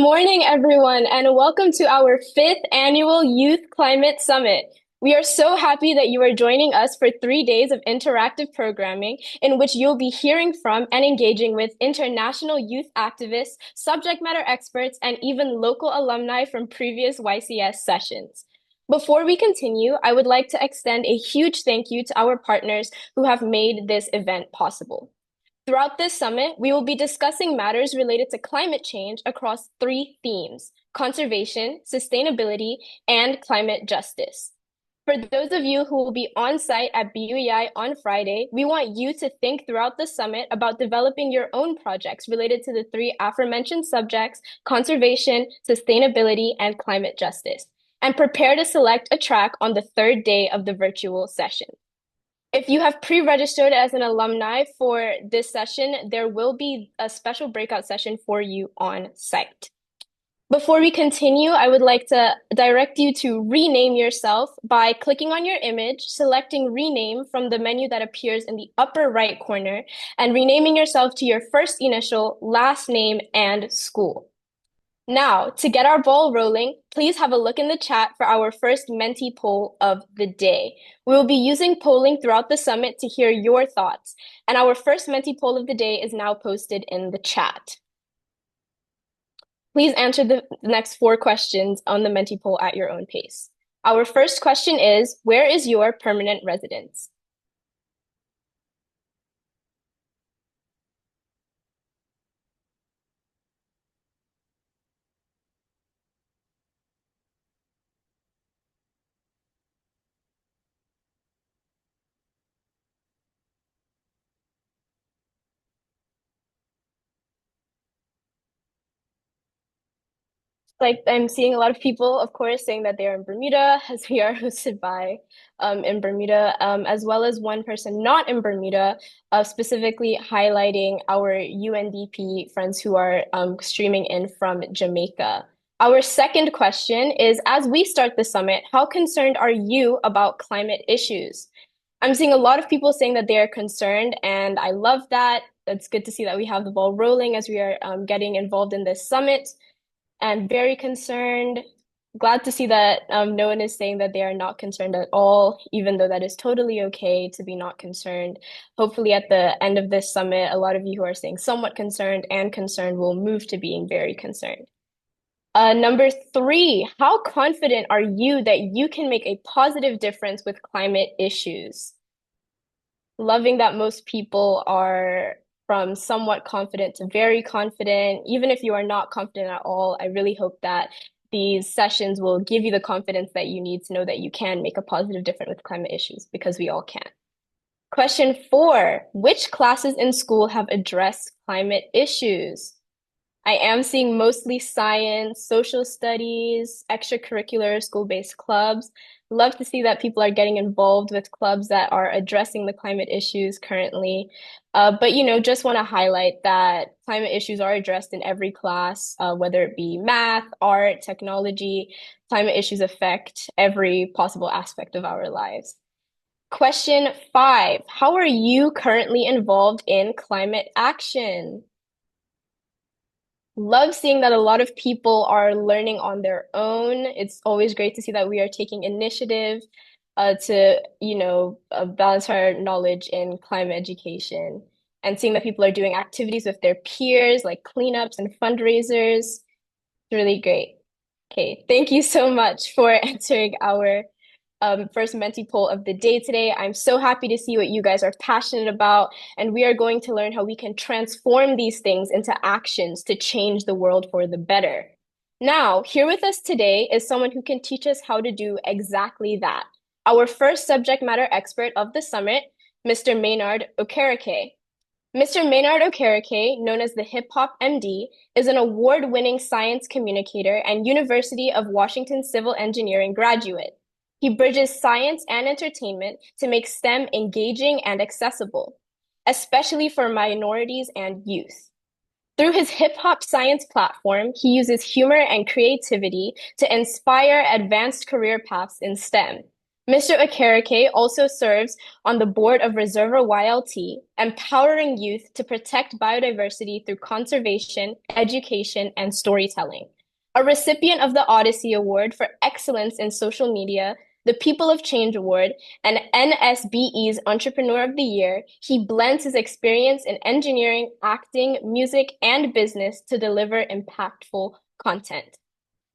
morning, everyone, and welcome to our fifth annual Youth Climate Summit. We are so happy that you are joining us for 3 days of interactive programming in which you'll be hearing from and engaging with international youth activists, subject matter experts, and even local alumni from previous YCS sessions. Before we continue, I would like to extend a huge thank you to our partners who have made this event possible. Throughout this summit, we will be discussing matters related to climate change across three themes: conservation, sustainability, and climate justice. For those of you who will be on site at BUEI on Friday, we want you to think throughout the summit about developing your own projects related to the three aforementioned subjects: conservation, sustainability, and climate justice, and prepare to select a track on the third day of the virtual session. If you have pre-registered as an alumni for this session, there will be a special breakout session for you on site. Before we continue, I would like to direct you to rename yourself by clicking on your image, selecting rename from the menu that appears in the upper right corner, and renaming yourself to your first initial, last name, and school. Now, to get our ball rolling, please have a look in the chat for our first Menti poll of the day. We will be using polling throughout the summit to hear your thoughts, and our first Menti poll of the day is now posted in the chat. Please answer the next 4 questions on the Menti poll at your own pace. Our first question is, where is your permanent residence? Like I'm seeing a lot of people, of course, saying that they're in Bermuda, as we are hosted by in Bermuda, as well as one person not in Bermuda, specifically highlighting our UNDP friends who are streaming in from Jamaica. Our second question is, as we start the summit, how concerned are you about climate issues? I'm seeing a lot of people saying that they are concerned, and I love that. It's good to see that we have the ball rolling as we are getting involved in this summit and very concerned. Glad to see that no one is saying that they are not concerned at all, even though that is totally okay to be not concerned. Hopefully, at the end of this summit, a lot of you who are saying somewhat concerned and concerned will move to being very concerned. Number 3, how confident are you that you can make a positive difference with climate issues? Loving that most people are from somewhat confident to very confident. Even if you are not confident at all, I really hope that these sessions will give you the confidence that you need to know that you can make a positive difference with climate issues, because we all can. Question 4, which classes in school have addressed climate issues? I am seeing mostly science, social studies, extracurricular school-based clubs. Love to see that people are getting involved with clubs that are addressing the climate issues currently. But, just want to highlight that climate issues are addressed in every class, whether it be math, art, technology. Climate issues affect every possible aspect of our lives. Question 5, how are you currently involved in climate action? Love seeing that a lot of people are learning on their own. It's always great to see that we are taking initiative to, balance our knowledge in climate education, and seeing that people are doing activities with their peers, like cleanups and fundraisers. It's really great. Okay, thank you so much for answering our first Menti poll of the day today. I'm so happy to see what you guys are passionate about, and we are going to learn how we can transform these things into actions to change the world for the better. Now, here with us today is someone who can teach us how to do exactly that. Our first subject matter expert of the summit, Mr. Maynard Okereke. Mr. Maynard Okereke, known as the Hip Hop MD, is an award-winning science communicator and University of Washington civil engineering graduate. He bridges science and entertainment to make STEM engaging and accessible, especially for minorities and youth. Through his hip hop science platform, he uses humor and creativity to inspire advanced career paths in STEM. Mr. Okereke also serves on the board of Reserva YLT, empowering youth to protect biodiversity through conservation, education, and storytelling. A recipient of the Odyssey Award for Excellence in Social Media, the People of Change Award, and NSBE's Entrepreneur of the Year, he blends his experience in engineering, acting, music, and business to deliver impactful content.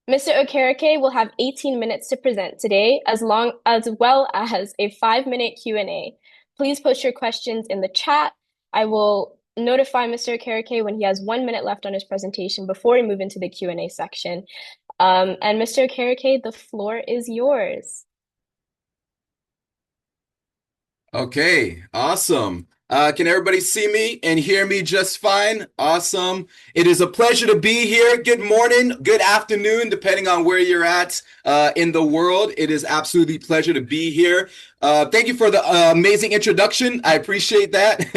Mr. Okereke will have 18 minutes to present today, as well as a 5-minute Q&A. Please post your questions in the chat. I will notify Mr. Okereke when he has 1 minute left on his presentation before we move into the Q&A section. And Mr. Okereke, the floor is yours. Okay, awesome. Can everybody see me and hear me just fine? Awesome. It is a pleasure to be here. Good morning, good afternoon, depending on where you're at in the world. It is absolutely a pleasure to be here. Thank you for the amazing introduction. I appreciate that.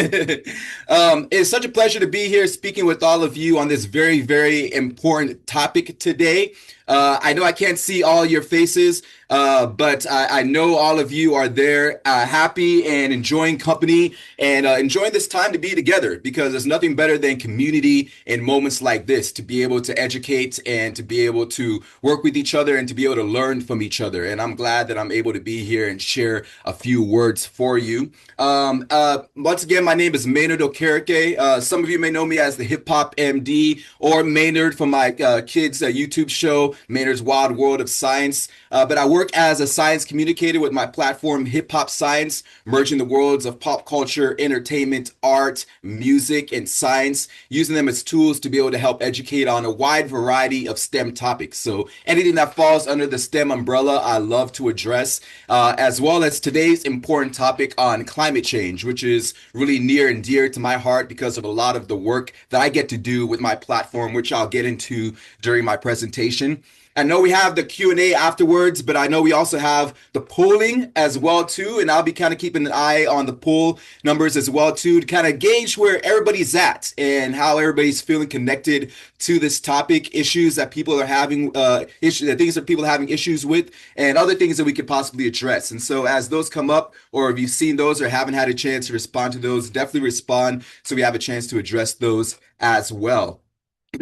It's such a pleasure to be here speaking with all of you on this very, very important topic today. I know I can't see all your faces, but I know all of you are there happy and enjoying company and enjoying this time to be together, because there's nothing better than community in moments like this, to be able to educate and to be able to work with each other and to be able to learn from each other. And I'm glad that I'm able to be here and share a few words for you. Once again, my name is Maynard Okereke. Some of you may know me as the Hip Hop MD, or Maynard from my kids' YouTube show, Maynard's Wild World of Science. But I work as a science communicator with my platform, Hip Hop Science, merging the worlds of pop culture, entertainment, art, music, and science, using them as tools to be able to help educate on a wide variety of STEM topics. So anything that falls under the STEM umbrella, I love to address, as well as today's important topic on climate change, which is really near and dear to my heart because of a lot of the work that I get to do with my platform, which I'll get into during my presentation. I know we have the Q&A afterwards, but I know we also have the polling as well too, and I'll be kind of keeping an eye on the poll numbers as well too, to kind of gauge where everybody's at and how everybody's feeling connected to this topic, issues that people are having, things that people are having issues with, and other things that we could possibly address. And so as those come up, or if you've seen those or haven't had a chance to respond to those, definitely respond so we have a chance to address those as well.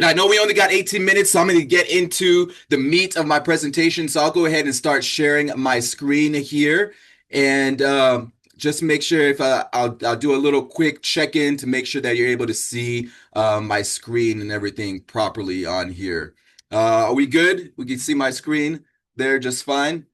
I know we only got 18 minutes, so I'm going to get into the meat of my presentation. So I'll go ahead and start sharing my screen here, and just make sure if I'll do a little quick check-in to make sure that you're able to see my screen and everything properly on here. Are we good? We can see my screen there just fine.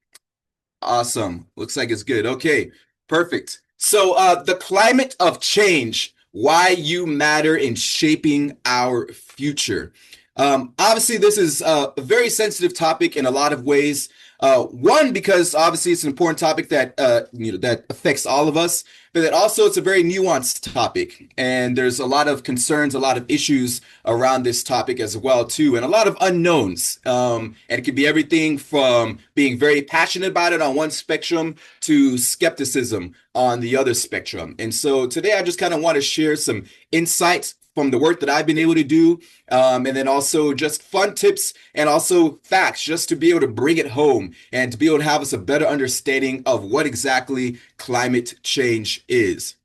Awesome. Looks like it's good. Okay, perfect. So the climate of change, why you matter in shaping our future. Obviously, this is a very sensitive topic in a lot of ways. One, because obviously it's an important topic that that affects all of us, but that also it's a very nuanced topic, and there's a lot of concerns, a lot of issues around this topic as well too, and a lot of unknowns. And it could be everything from being very passionate about it on one spectrum to skepticism on the other spectrum. And so today I just kind of want to share some insights from the work that I've been able to do, and then also just fun tips and also facts, just to be able to bring it home and to be able to have us a better understanding of what exactly climate change is.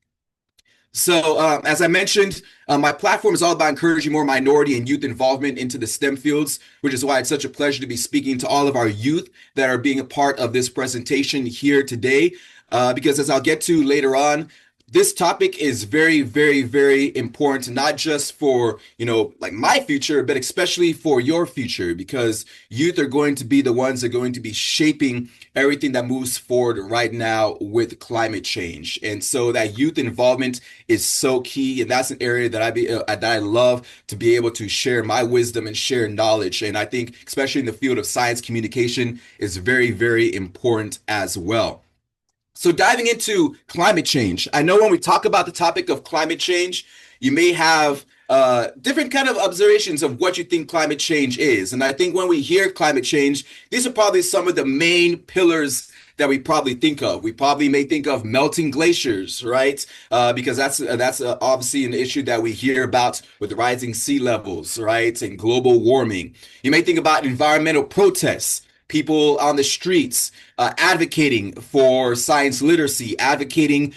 So as I mentioned, my platform is all about encouraging more minority and youth involvement into the STEM fields, which is why it's such a pleasure to be speaking to all of our youth that are being a part of this presentation here today, because as I'll get to later on, this topic is very, very, very important, not just for, like my future, but especially for your future, because youth are going to be the ones that are going to be shaping everything that moves forward right now with climate change. And so that youth involvement is so key. And that's an area that I love to be able to share my wisdom and share knowledge. And I think, especially in the field of science communication, is very, very important as well. So diving into climate change, I know when we talk about the topic of climate change, you may have different kind of observations of what you think climate change is. And I think when we hear climate change, these are probably some of the main pillars that we probably think of. We probably may think of melting glaciers, right? Because that's obviously an issue that we hear about with the rising sea levels, right? And global warming. You may think about environmental protests. people on the streets advocating for science literacy, advocating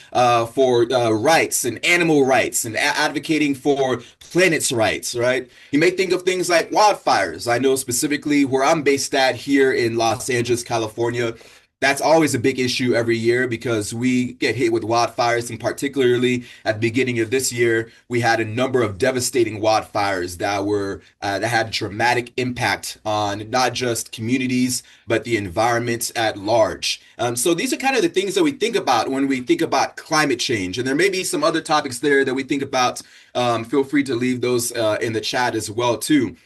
for rights and animal rights, and advocating for planet's rights, right? You may think of things like wildfires. I know specifically where I'm based at here in Los Angeles, California. That's always a big issue every year because we get hit with wildfires, and particularly at the beginning of this year, we had a number of devastating wildfires that had dramatic impact on not just communities but the environment at large. So these are kind of the things that we think about when we think about climate change, and there may be some other topics there that we think about. Feel free to leave those in the chat as well too.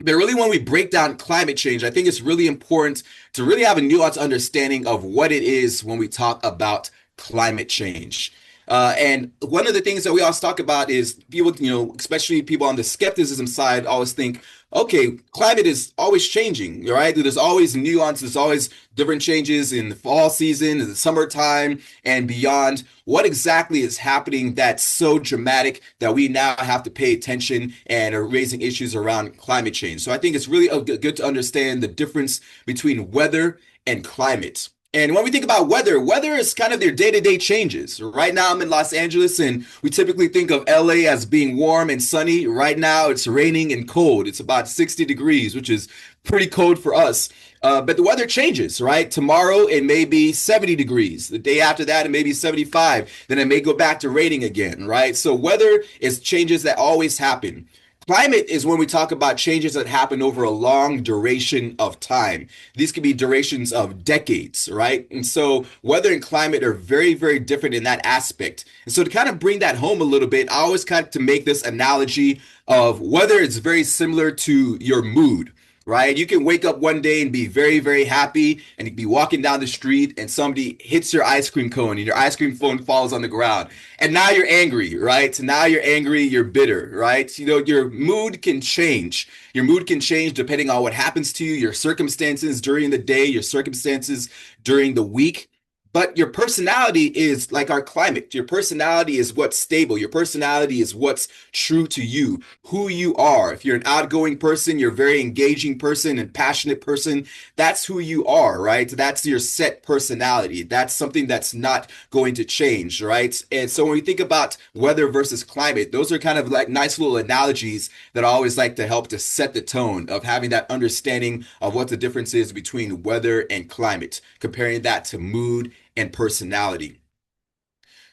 But really, when we break down climate change, I think it's really important to really have a nuanced understanding of what it is when we talk about climate change. And one of the things that we always talk about is people, especially people on the skepticism side, always think, okay, climate is always changing, right? There's always nuance, there's always different changes in the fall season, in the summertime, and beyond. What exactly is happening that's so dramatic that we now have to pay attention and are raising issues around climate change? So I think it's really good to understand the difference between weather and climate. And when we think about weather, weather is kind of their day-to-day changes. Right now, I'm in Los Angeles, and we typically think of LA as being warm and sunny. Right now, it's raining and cold. It's about 60 degrees, which is pretty cold for us. But the weather changes, right? Tomorrow, it may be 70 degrees. The day after that, it may be 75. Then it may go back to raining again, right? So weather is changes that always happen. Climate is when we talk about changes that happen over a long duration of time. These could be durations of decades, right? And so weather and climate are very, very different in that aspect. And so to kind of bring that home a little bit, I always kind of to make this analogy of weather is very similar to your mood. Right? You can wake up one day and be very, very happy, and you can be walking down the street and somebody hits your ice cream cone and your ice cream cone falls on the ground. And now you're angry, right? Now you're angry, you're bitter, right? Your mood can change. Your mood can change depending on what happens to you, your circumstances during the day, your circumstances during the week. But your personality is like our climate. Your personality is what's stable. Your personality is what's true to you, who you are. If you're an outgoing person, you're a very engaging person and passionate person, that's who you are, right? That's your set personality. That's something that's not going to change, right? And so when we think about weather versus climate, those are kind of like nice little analogies that I always like to help to set the tone of having that understanding of what the difference is between weather and climate, comparing that to mood and personality.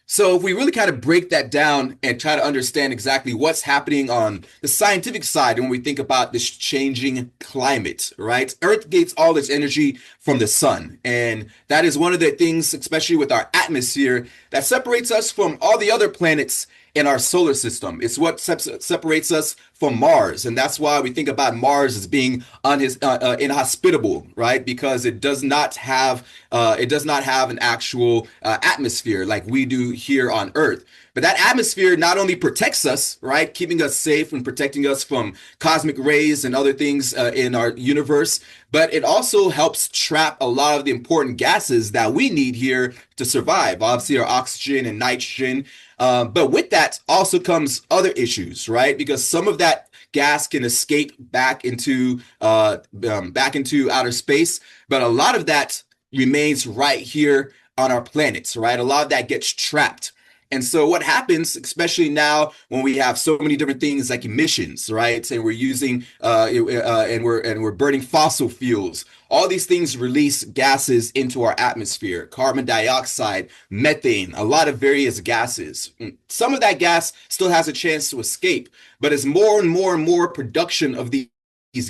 So if we really kind of break that down and try to understand exactly what's happening on the scientific side when we think about this changing climate, right? Earth gets all its energy from the sun. And that is one of the things, especially with our atmosphere, that separates us from all the other planets in our solar system. It's what separates us from Mars, and that's why we think about Mars as being inhospitable, right? Because it does not have an actual atmosphere like we do here on Earth. But that atmosphere not only protects us, right, keeping us safe and protecting us from cosmic rays and other things in our universe, but it also helps trap a lot of the important gases that we need here to survive. Obviously, our oxygen and nitrogen. But with that also comes other issues, right? Because some of that gas can escape back into outer space, but a lot of that remains right here on our planets, right? A lot of that gets trapped. And so what happens, especially now when we have so many different things like emissions, right? And we're using and we're burning fossil fuels. All these things release gases into our atmosphere, carbon dioxide, methane, a lot of various gases. Some of that gas still has a chance to escape, but as more and more and more production of these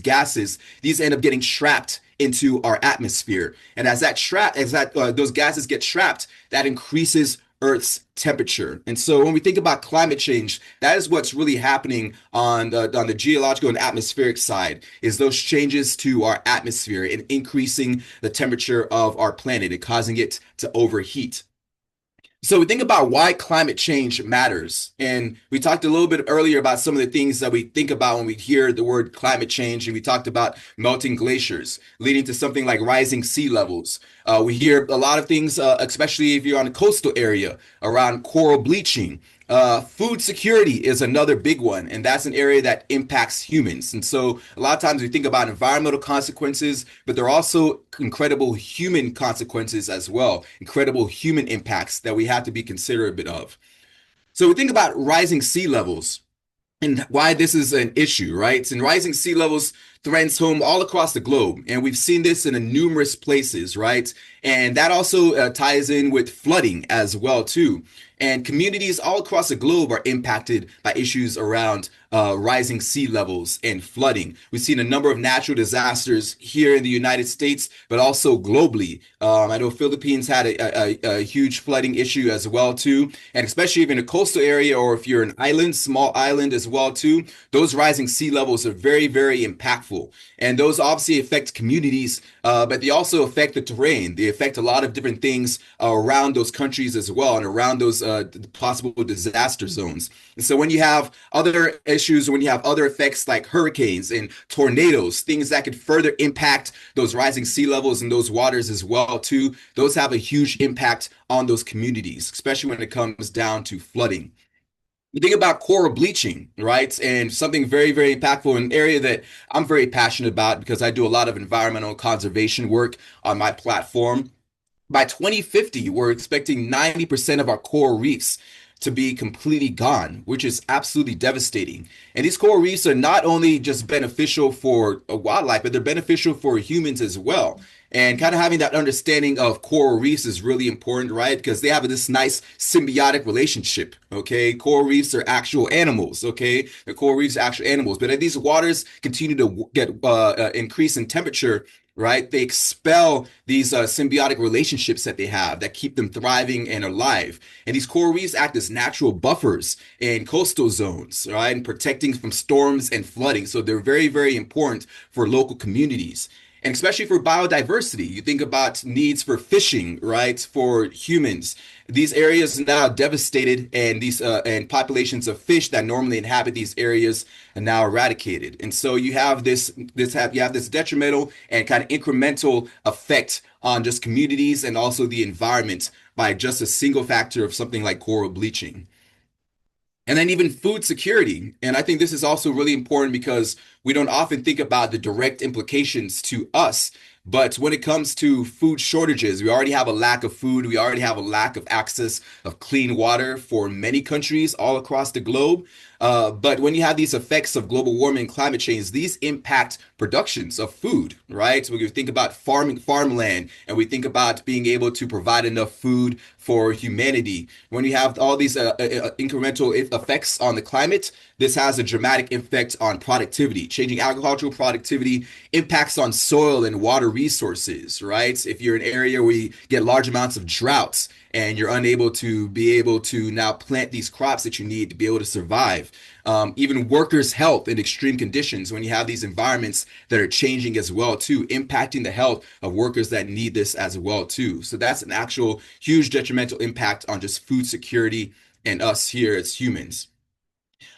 gases, these end up getting trapped into our atmosphere. And as those gases get trapped, that increases Earth's temperature. And so when we think about climate change, that is what's really happening on the geological and atmospheric side, is those changes to our atmosphere and increasing the temperature of our planet and causing it to overheat. So we think about why climate change matters. And we talked a little bit earlier about some of the things that we think about when we hear the word climate change. And we talked about melting glaciers, leading to something like rising sea levels. We hear a lot of things, especially if you're on a coastal area, around coral bleaching. Food security is another big one, and that's an area that impacts humans. And so a lot of times we think about environmental consequences, but there are also incredible human consequences as well, incredible human impacts that we have to be considerate of. So we think about rising sea levels and why this is an issue, right? And rising sea levels threatens home all across the globe, and we've seen this in numerous places, right? And that also ties in with flooding as well too. And communities all across the globe are impacted by issues around rising sea levels and flooding. We've seen a number of natural disasters here in the United States, but also globally. I know Philippines had a huge flooding issue as well too, and especially if in a coastal area or if you're an island, small island as well too, those rising sea levels are very, very impactful. And those obviously affect communities, but they also affect the terrain. They affect a lot of different things around those countries as well and around those possible disaster zones. And so when you have other issues, when you have other effects like hurricanes and tornadoes, things that could further impact those rising sea levels and those waters as well too, those have a huge impact on those communities, especially when it comes down to flooding. You think about coral bleaching, right? And something very, very impactful, an area that I'm very passionate about because I do a lot of environmental conservation work on my platform. By 2050, we're expecting 90% of our coral reefs to be completely gone, which is absolutely devastating. And these coral reefs are not only just beneficial for wildlife, but they're beneficial for humans as well. And kind of having that understanding of coral reefs is really important, right? Because they have this nice symbiotic relationship, okay? Coral reefs are actual animals, okay? The coral reefs are actual animals. But as these waters continue to get increase in temperature, right? They expel these symbiotic relationships that they have that keep them thriving and alive. And these coral reefs act as natural buffers in coastal zones, right? And protecting from storms and flooding. So they're very, very important for local communities. And especially for biodiversity, you think about needs for fishing, right? For humans, these areas are now devastated, and these and populations of fish that normally inhabit these areas are now eradicated. And so you have you have this detrimental and kind of incremental effect on just communities and also the environment by just a single factor of something like coral bleaching. And then even food security. And I think this is also really important because we don't often think about the direct implications to us. But when it comes to food shortages, we already have a lack of food. We already have a lack of access of clean water for many countries all across the globe. But when you have these effects of global warming and climate change, these impact productions of food, right? So we think about farmland, and we think about being able to provide enough food for humanity. When you have all these incremental effects on the climate, this has a dramatic effect on productivity. Changing agricultural productivity impacts on soil and water resources, right? If you're in an area where you get large amounts of droughts and you're unable to be able to now plant these crops that you need to be able to survive. Even workers' health in extreme conditions when you have these environments that are changing as well too, impacting the health of workers that need this as well too. So that's an actual huge detrimental impact on just food security and us here as humans.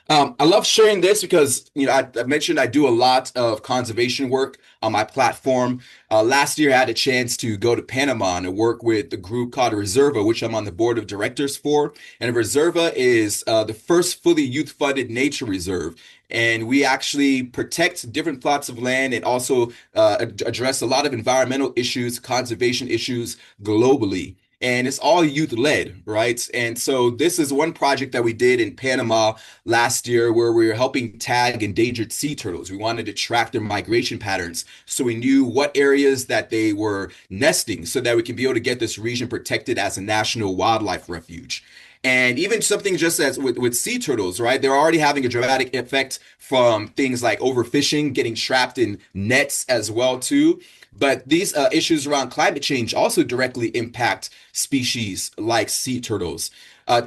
I love sharing this because, I mentioned I do a lot of conservation work on my platform. Last year, I had a chance to go to Panama and work with the group called Reserva, which I'm on the board of directors for. And Reserva is the first fully youth-funded nature reserve. And we actually protect different plots of land and also address a lot of environmental issues, conservation issues globally. And it's all youth led, right? And so this is one project that we did in Panama last year where we were helping tag endangered sea turtles. We wanted to track their migration patterns so we knew what areas that they were nesting so that we can be able to get this region protected as a national wildlife refuge. And even something just as with sea turtles, right? They're already having a dramatic effect from things like overfishing, getting trapped in nets as well too. But these issues around climate change also directly impact species like sea turtles.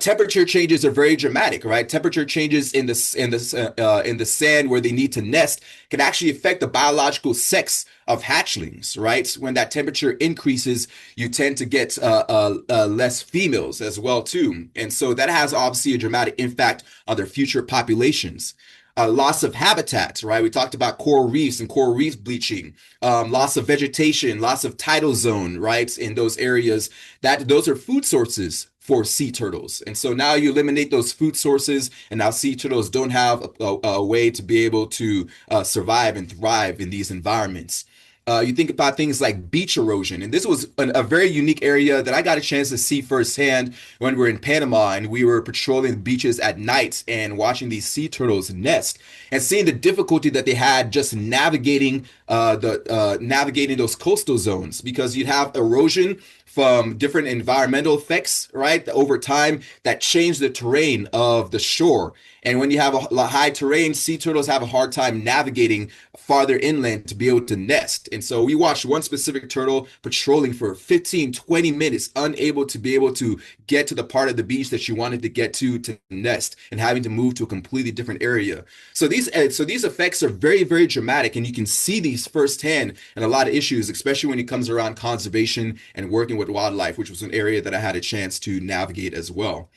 Temperature changes are very dramatic, right? Temperature changes in the sand where they need to nest can actually affect the biological sex of hatchlings, right? When that temperature increases, you tend to get less females as well too, and so that has obviously a dramatic impact on their future populations. loss of habitats, right? We talked about coral reefs and coral reef bleaching, loss of vegetation, loss of tidal zone, right? In those areas, that those are food sources for sea turtles. And so now you eliminate those food sources, and now sea turtles don't have a way to be able to survive and thrive in these environments. You think about things like beach erosion, and this was a very unique area that I got a chance to see firsthand when we were in Panama and we were patrolling the beaches at night and watching these sea turtles nest and seeing the difficulty that they had just navigating those coastal zones because you'd have erosion from different environmental effects, right, over time that change the terrain of the shore. And when you have a high terrain, sea turtles have a hard time navigating farther inland to be able to nest. And so we watched one specific turtle patrolling for 15, 20 minutes, unable to be able to get to the part of the beach that you wanted to get to nest and having to move to a completely different area. So these effects are very, very dramatic, and you can see these firsthand in a lot of issues, especially when it comes around conservation and working with wildlife, which was an area that I had a chance to navigate as well.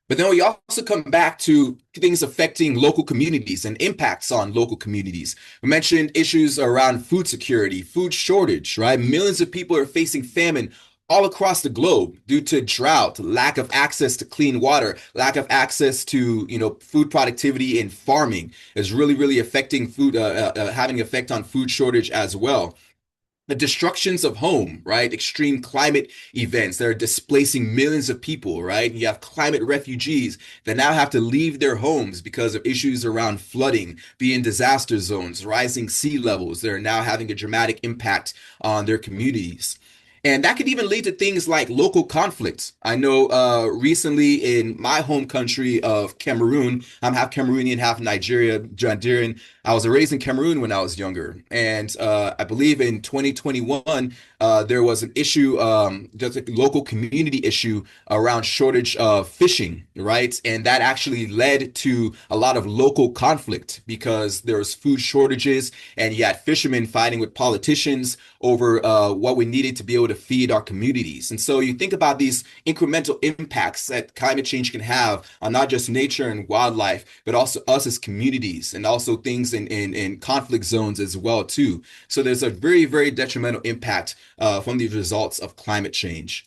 But then we also come back to things affecting local communities and impacts on local communities. We mentioned issues around food security, food shortage, right? Millions of people are facing famine all across the globe due to drought, lack of access to clean water, lack of access to, food productivity in farming is really, really affecting food, having an effect on food shortage as well. The destructions of home, right? Extreme climate events that are displacing millions of people, right? You have climate refugees that now have to leave their homes because of issues around flooding, being disaster zones, rising sea levels that are now having a dramatic impact on their communities. And that could even lead to things like local conflicts. I know recently in my home country of Cameroon, I'm half Cameroonian, half Nigerian. I was raised in Cameroon when I was younger. And I believe in 2021, there was an issue, just a local community issue around shortage of fishing, right? And that actually led to a lot of local conflict because there was food shortages and you had fishermen fighting with politicians over what we needed to be able to feed our communities. And so you think about these incremental impacts that climate change can have on not just nature and wildlife, but also us as communities and also things in conflict zones as well too. So there's a very, very detrimental impact from the results of climate change.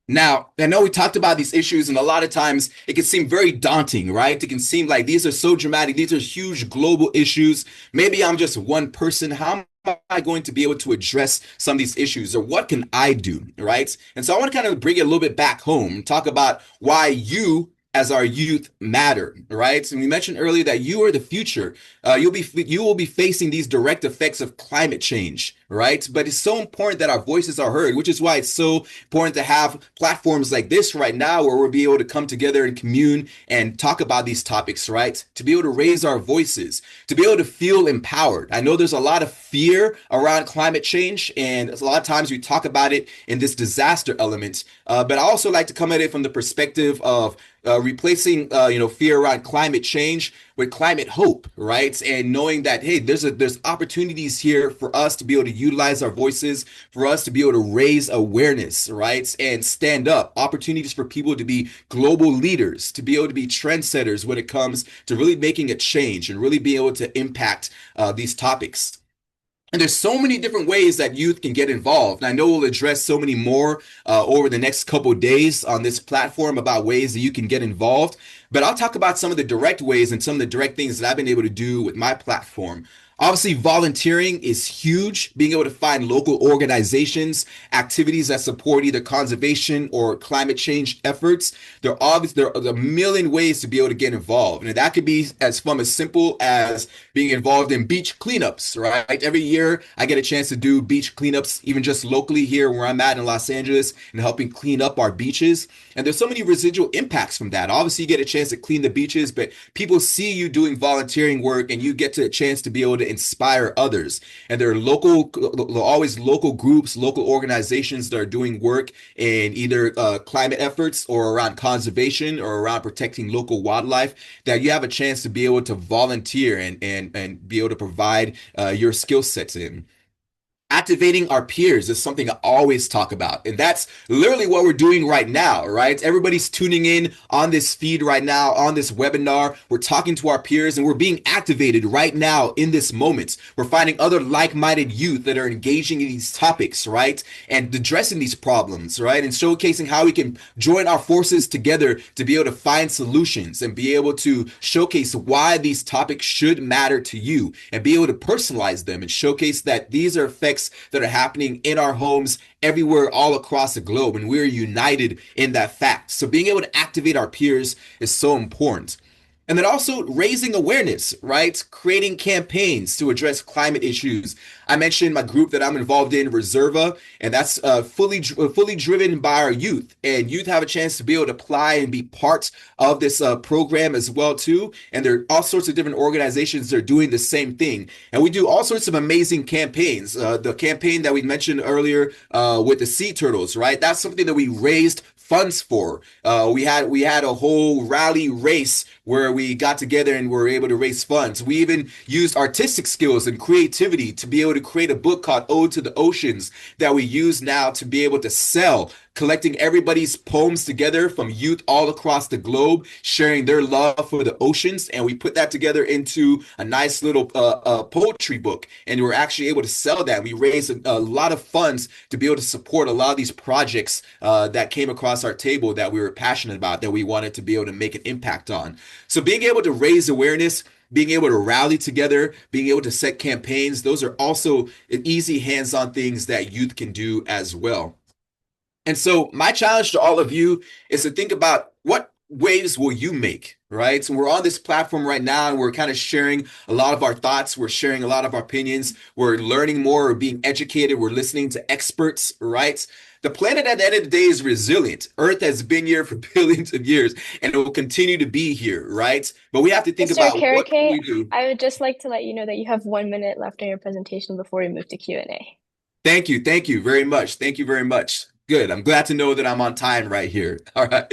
Now, I know we talked about these issues, and a lot of times it can seem very daunting, right? It can seem like these are so dramatic, these are huge global issues. Maybe I'm just one person. How am I going to be able to address some of these issues, or what can I do, right? And so I want to kind of bring it a little bit back home and talk about why you as our youth matter, right? And we mentioned earlier that you are the future. You will be facing these direct effects of climate change, right? But it's so important that our voices are heard, which is why it's so important to have platforms like this right now where we'll be able to come together and commune and talk about these topics, right? To be able to raise our voices, to be able to feel empowered. I know there's a lot of fear around climate change, and a lot of times we talk about it in this disaster element. But I also like to come at it from the perspective of replacing fear around climate change with climate hope, right? And knowing that, hey, there's opportunities here for us to be able to utilize our voices, for us to be able to raise awareness, right? And stand up. Opportunities for people to be global leaders, to be able to be trendsetters when it comes to really making a change and really being able to impact these topics. And there's so many different ways that youth can get involved. And I know we'll address so many more over the next couple of days on this platform about ways that you can get involved. But I'll talk about some of the direct ways and some of the direct things that I've been able to do with my platform. Obviously, volunteering is huge. Being able to find local organizations, activities that support either conservation or climate change efforts. There are a million ways to be able to get involved. And that could be as simple as being involved in beach cleanups, right? Every year I get a chance to do beach cleanups, even just locally here where I'm at in Los Angeles, and helping clean up our beaches. And there's so many residual impacts from that. Obviously, you get a chance to clean the beaches, but people see you doing volunteering work and you get to a chance to be able to inspire others. And there are always local groups, local organizations that are doing work in either climate efforts or around conservation or around protecting local wildlife that you have a chance to be able to volunteer and be able to provide your skill sets in. activating our peers is something I always talk about. And that's literally what we're doing right now, right? Everybody's tuning in on this feed right now, on this webinar. We're talking to our peers and we're being activated right now in this moment. We're finding other like-minded youth that are engaging in these topics, right? And addressing these problems, right? And showcasing how we can join our forces together to be able to find solutions and be able to showcase why these topics should matter to you and be able to personalize them and showcase that these are effects that are happening in our homes everywhere all across the globe, and we're united in that fact. So being able to activate our peers is so important. And then also raising awareness, right? Creating campaigns to address climate issues. I mentioned my group that I'm involved in, Reserva, and that's fully driven by our youth. And youth have a chance to be able to apply and be part of this program as well too. And there are all sorts of different organizations that are doing the same thing. And we do all sorts of amazing campaigns. The campaign that we mentioned earlier with the sea turtles, right? That's something that we raised funds for. We had a whole rally race where we got together and were able to raise funds. We even used artistic skills and creativity to be able to create a book called Ode to the Oceans that we use now to be able to sell, collecting everybody's poems together from youth all across the globe, sharing their love for the oceans. And we put that together into a nice little poetry book. And we're actually able to sell that. We raised a lot of funds to be able to support a lot of these projects that came across our table that we were passionate about, that we wanted to be able to make an impact on. So being able to raise awareness, being able to rally together, being able to set campaigns, those are also easy hands-on things that youth can do as well. And so my challenge to all of you is to think about what waves will you make, right? So we're on this platform right now and we're kind of sharing a lot of our thoughts. We're sharing a lot of our opinions. We're learning more. We're being educated. We're listening to experts, right? The planet at the end of the day is resilient. Earth has been here for billions of years and it will continue to be here, right? But we have to think Mr. about what can Karake, we do. I would just like to let you know that you have 1 minute left in your presentation before we move to Q&A. Thank you. Thank you very much. Thank you very much. Good. I'm glad to know that I'm on time right here. All right.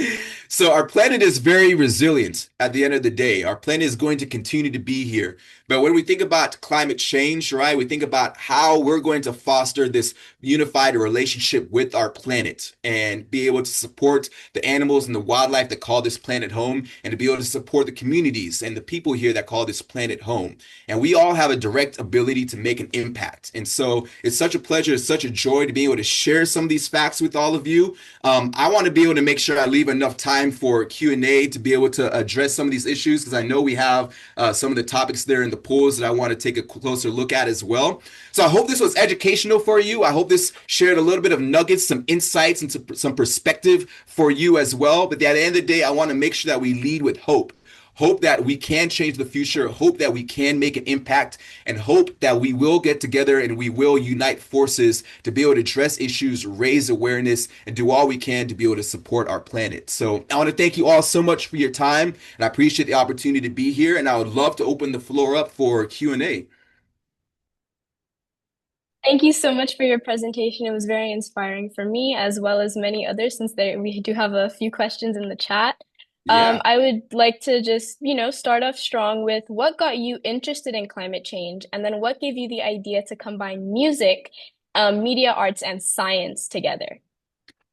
So our planet is very resilient at the end of the day. Our planet is going to continue to be here. But when we think about climate change, right, we think about how we're going to foster this unified relationship with our planet and be able to support the animals and the wildlife that call this planet home and to be able to support the communities and the people here that call this planet home. And we all have a direct ability to make an impact. And so it's such a pleasure, it's such a joy to be able to share some of these facts with all of you. I want to be able to make sure I leave enough time for Q&A to be able to address some of these issues because I know we have some of the topics there in the polls that I want to take a closer look at as well. So I hope this was educational for you. I hope this shared a little bit of nuggets, some insights, and some perspective for you as well. But at the end of the day, I want to make sure that we lead with hope. Hope that we can change the future, hope that we can make an impact, and hope that we will get together and we will unite forces to be able to address issues, raise awareness, and do all we can to be able to support our planet. So I want to thank you all so much for your time, and I appreciate the opportunity to be here, and I would love to open the floor up for Q&A. Thank you so much for your presentation. It was very inspiring for me as well as many others since we do have a few questions in the chat. Yeah. I would like to just, start off strong with what got you interested in climate change, and then what gave you the idea to combine music, media arts, and science together?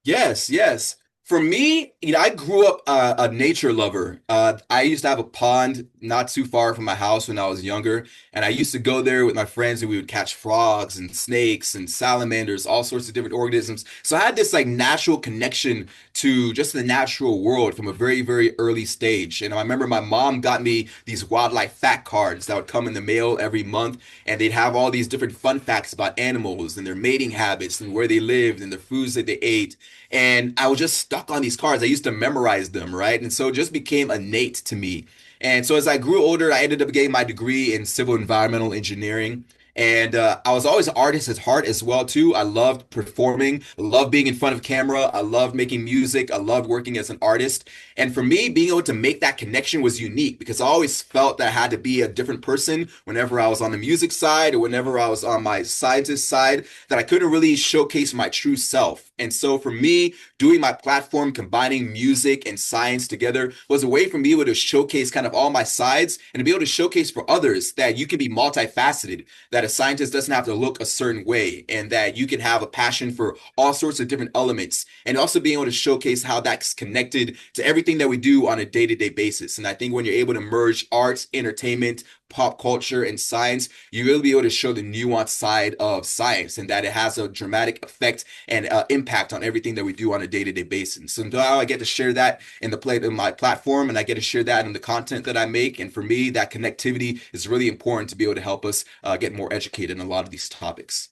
Yes, yes. For me, I grew up a nature lover. I used to have a pond not too far from my house when I was younger, and I used to go there with my friends, and we would catch frogs and snakes and salamanders, all sorts of different organisms. So I had this like natural connection to just the natural world from a very, very early stage. And I remember my mom got me these wildlife fact cards that would come in the mail every month, and they'd have all these different fun facts about animals and their mating habits and where they lived and the foods that they ate. And I was just stuck on these cards. I used to memorize them, right? And so it just became innate to me. And so as I grew older, I ended up getting my degree in civil environmental engineering. And I was always an artist at heart as well too. I loved performing, I loved being in front of camera, I loved making music, I loved working as an artist. And for me, being able to make that connection was unique because I always felt that I had to be a different person whenever I was on the music side or whenever I was on my scientist side, that I couldn't really showcase my true self. And so for me, doing my platform, combining music and science together was a way for me to showcase kind of all my sides and to be able to showcase for others that you can be multifaceted, that a scientist doesn't have to look a certain way, and that you can have a passion for all sorts of different elements, and also being able to showcase how that's connected to everything that we do on a day-to-day basis. And I think when you're able to merge arts, entertainment, pop culture, and science, you really be able to show the nuanced side of science, and that it has a dramatic effect and impact on everything that we do on a day-to-day basis. So now I get to share that in my platform, and I get to share that in the content that I make. And for me, that connectivity is really important to be able to help us get more educated in a lot of these topics.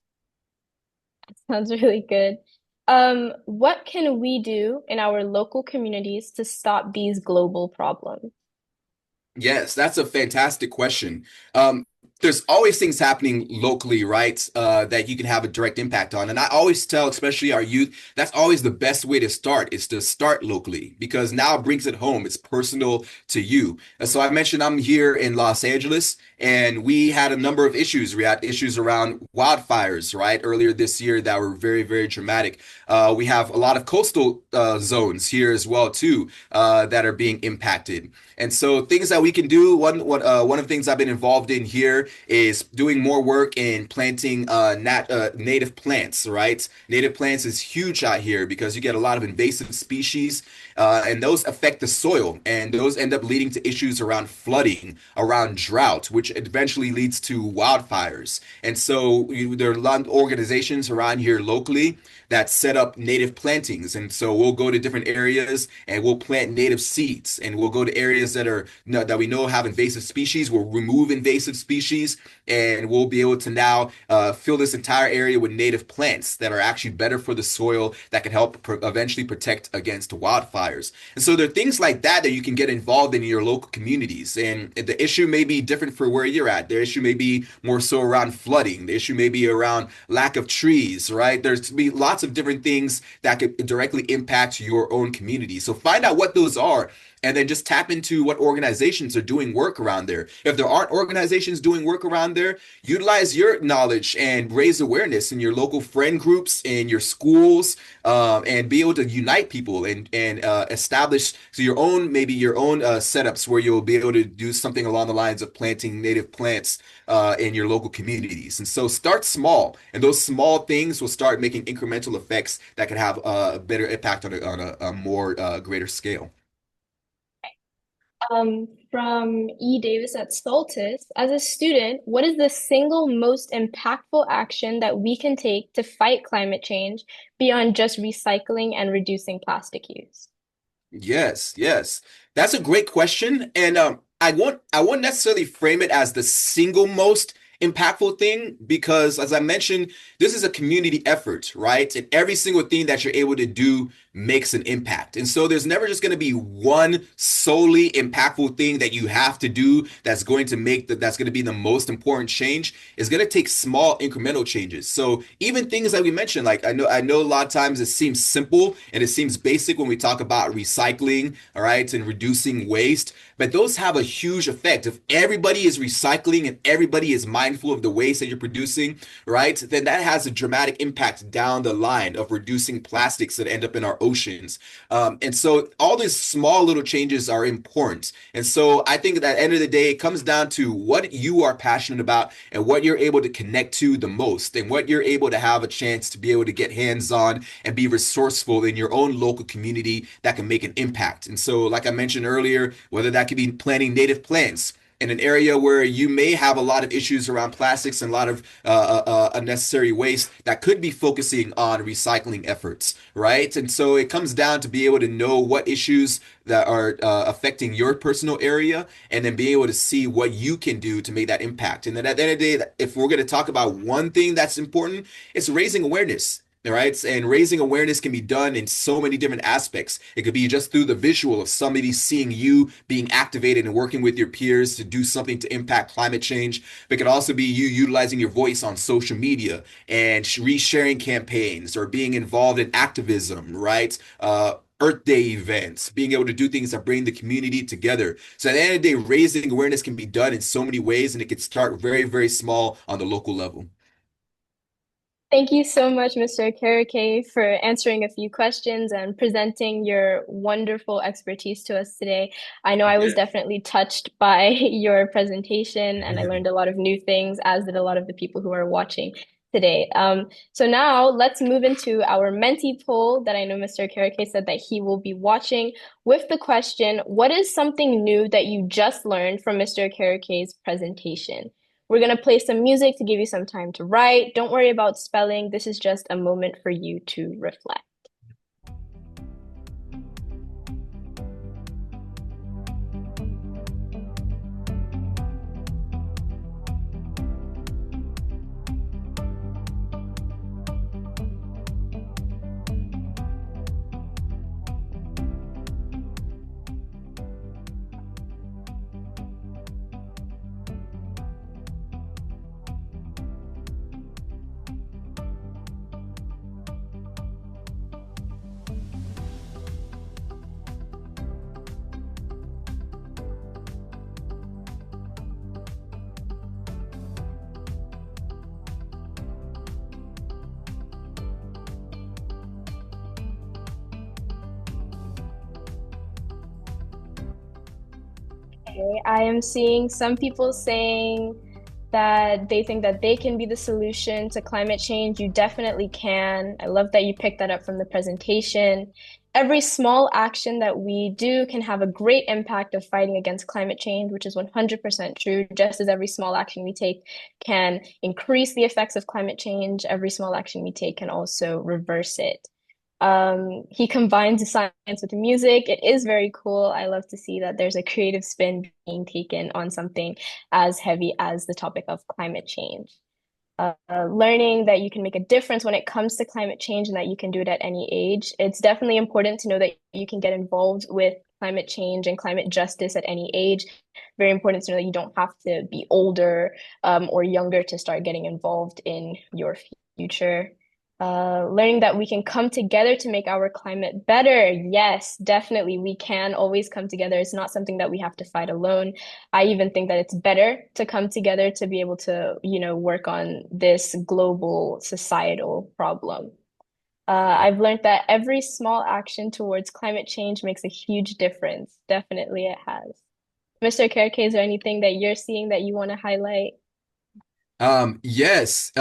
Sounds really good. What can we do in our local communities to stop these global problems? Yes, that's a fantastic question. There's always things happening locally, right? That you can have a direct impact on. And I always tell, especially our youth, that's always the best way to start is to start locally, because now it brings it home. It's personal to you. And so I mentioned I'm here in Los Angeles, and we had a number of issues. We had issues around wildfires, right? Earlier this year that were very, very dramatic. We have a lot of coastal zones here as well, too, that are being impacted. And so things that we can do, one of the things I've been involved in here is doing more work in planting native plants, right? Native plants is huge out here because you get a lot of invasive species, and those affect the soil, and those end up leading to issues around flooding, around drought, which eventually leads to wildfires. And so there are a lot of organizations around here locally that set up native plantings. And so we'll go to different areas and we'll plant native seeds, and we'll go to areas that we know have invasive species. We'll remove invasive species, and we'll be able to now fill this entire area with native plants that are actually better for the soil, that can help eventually protect against wildfires. And so there are things like that that you can get involved in your local communities. And the issue may be different for where you're at. The issue may be more so around flooding. The issue may be around lack of trees, right? There's be lots of different things that could directly impact your own community. So find out what those are, and then just tap into what organizations are doing work around there. If there aren't organizations doing work around there, utilize your knowledge and raise awareness in your local friend groups, in your schools, and be able to unite people and establish so your own setups where you'll be able to do something along the lines of planting native plants in your local communities. And so start small, and those small things will start making incremental effects that can have a better impact on a more greater scale. From E. Davis at Stultus, as a student, what is the single most impactful action that we can take to fight climate change beyond just recycling and reducing plastic use? Yes, yes. That's a great question. And I won't necessarily frame it as the single most impactful thing, because as I mentioned, this is a community effort, right? And every single thing that you're able to do makes an impact. And so there's never just going to be one solely impactful thing that you have to do that's going to be the most important change. It's going to take small incremental changes. So even things that we mentioned, like I know a lot of times it seems simple and it seems basic when we talk about recycling, all right, and reducing waste, but those have a huge effect. If everybody is recycling and everybody is mindful of the waste that you're producing, right, then that has a dramatic impact down the line of reducing plastics that end up in our oceans. And so all these small little changes are important. And so I think that at the end of the day, it comes down to what you are passionate about and what you're able to connect to the most, and what you're able to have a chance to be able to get hands-on and be resourceful in your own local community that can make an impact. And so, like I mentioned earlier, whether that could be planting native plants in an area where you may have a lot of issues around plastics and a lot of unnecessary waste, that could be focusing on recycling efforts, right? And so it comes down to be able to know what issues that are affecting your personal area, and then being able to see what you can do to make that impact. And then at the end of the day, if we're going to talk about one thing that's important, it's raising awareness. All right. And raising awareness can be done in so many different aspects. It could be just through the visual of somebody seeing you being activated and working with your peers to do something to impact climate change. But it could also be you utilizing your voice on social media and resharing campaigns, or being involved in activism, right? Earth Day events, being able to do things that bring the community together. So at the end of the day, raising awareness can be done in so many ways, and it can start very, very small on the local level. Thank you so much, Mr. Karake, for answering a few questions and presenting your wonderful expertise to us today. I know I was Yeah. definitely touched by your presentation, and I learned a lot of new things, as did a lot of the people who are watching today. So now let's move into our Menti poll that I know Mr. Karake said that he will be watching with the question, what is something new that you just learned from Mr. Karake's presentation? We're going to play some music to give you some time to write. Don't worry about spelling. This is just a moment for you to reflect. Okay, I am seeing some people saying that they think that they can be the solution to climate change. You definitely can. I love that you picked that up from the presentation. Every small action that we do can have a great impact of fighting against climate change, which is 100% true. Just as every small action we take can increase the effects of climate change, every small action we take can also reverse it. He combines the science with the music. It is very cool. I love to see that there's a creative spin being taken on something as heavy as the topic of climate change. Learning that you can make a difference when it comes to climate change and that you can do it at any age. It's definitely important to know that you can get involved with climate change and climate justice at any age. Very important to know that you don't have to be older or younger to start getting involved in your future. Learning that we can come together to make our climate better. Yes, definitely. We can always come together. It's not something that we have to fight alone. I even think that it's better to come together to be able to, work on this global societal problem. Yeah. I've learned that every small action towards climate change makes a huge difference. Definitely it has. Mr. Kerke, is there anything that you're seeing that you want to highlight? Yes.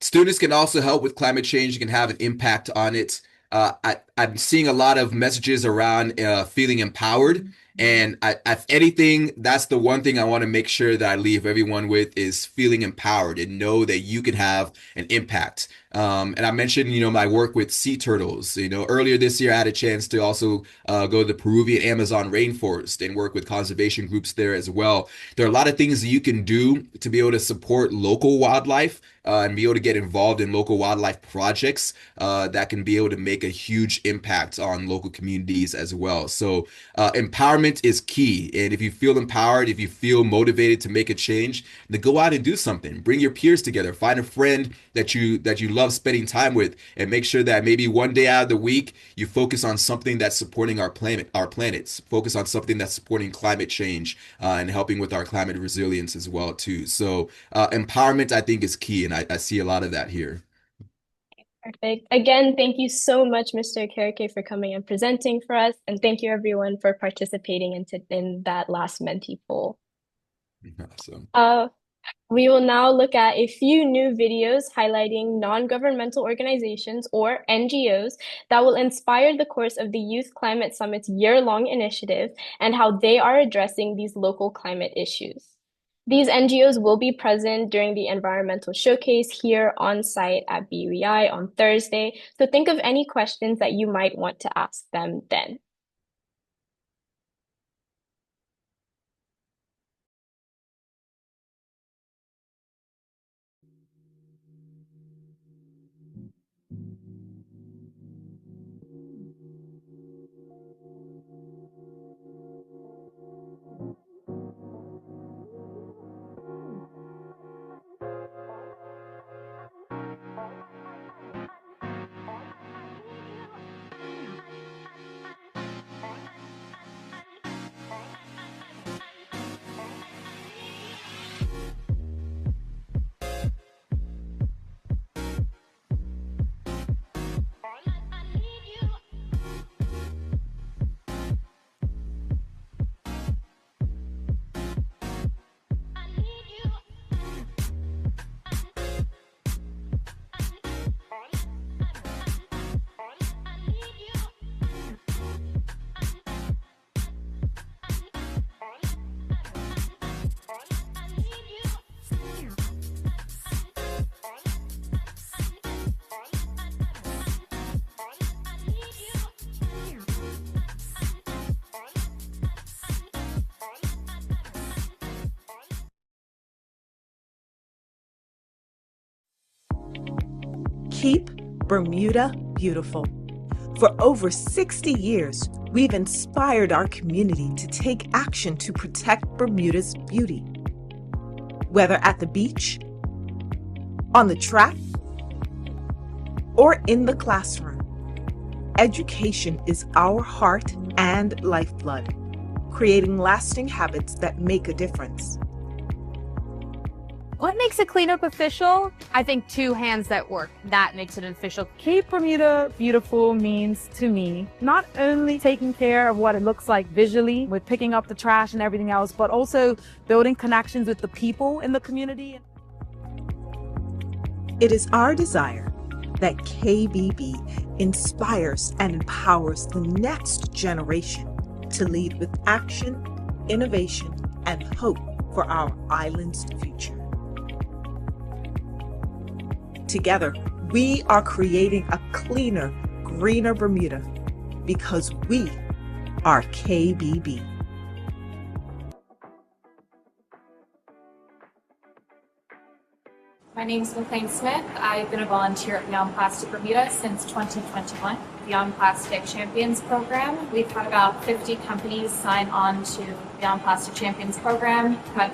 Students can also help with climate change. You can have an impact on it. I'm seeing a lot of messages around feeling empowered. And if anything, that's the one thing I want to make sure that I leave everyone with is feeling empowered and know that you can have an impact. And I mentioned, my work with sea turtles. Earlier this year, I had a chance to also go to the Peruvian Amazon rainforest and work with conservation groups there as well. There are a lot of things that you can do to be able to support local wildlife and be able to get involved in local wildlife projects that can be able to make a huge impact on local communities as well. So empowerment is key. And if you feel empowered, if you feel motivated to make a change, then go out and do something. Bring your peers together. Find a friend that you love spending time with, and make sure that maybe one day out of the week you focus on something that's supporting our planets. Focus on something that's supporting climate change and helping with our climate resilience as well too. So empowerment, I think, is key, and I see a lot of that here. Perfect. Again, thank you so much, Mr. Kerke, for coming and presenting for us. And thank you, everyone, for participating in that last Menti poll. Awesome. Uh, we will now look at a few new videos highlighting non-governmental organizations or NGOs that will inspire the course of the Youth Climate Summit's year-long initiative and how they are addressing these local climate issues. These NGOs will be present during the environmental showcase here on site at BUEI on Thursday. So think of any questions that you might want to ask them then. Keep Bermuda beautiful. For over 60 years, we've inspired our community to take action to protect Bermuda's beauty. Whether at the beach, on the track, or in the classroom, education is our heart and lifeblood, creating lasting habits that make a difference. What makes a cleanup official? I think two hands that work. That makes it official. Keep Bermuda beautiful means to me not only taking care of what it looks like visually with picking up the trash and everything else, but also building connections with the people in the community. It is our desire that KBB inspires and empowers the next generation to lead with action, innovation, and hope for our island's future. Together, we are creating a cleaner, greener Bermuda because we are KBB. My name is McLean Smith. I've been a volunteer at Beyond Plastic Bermuda since 2021. Beyond Plastic Champions program. We've had about 50 companies sign on to Beyond Plastic Champions program. Had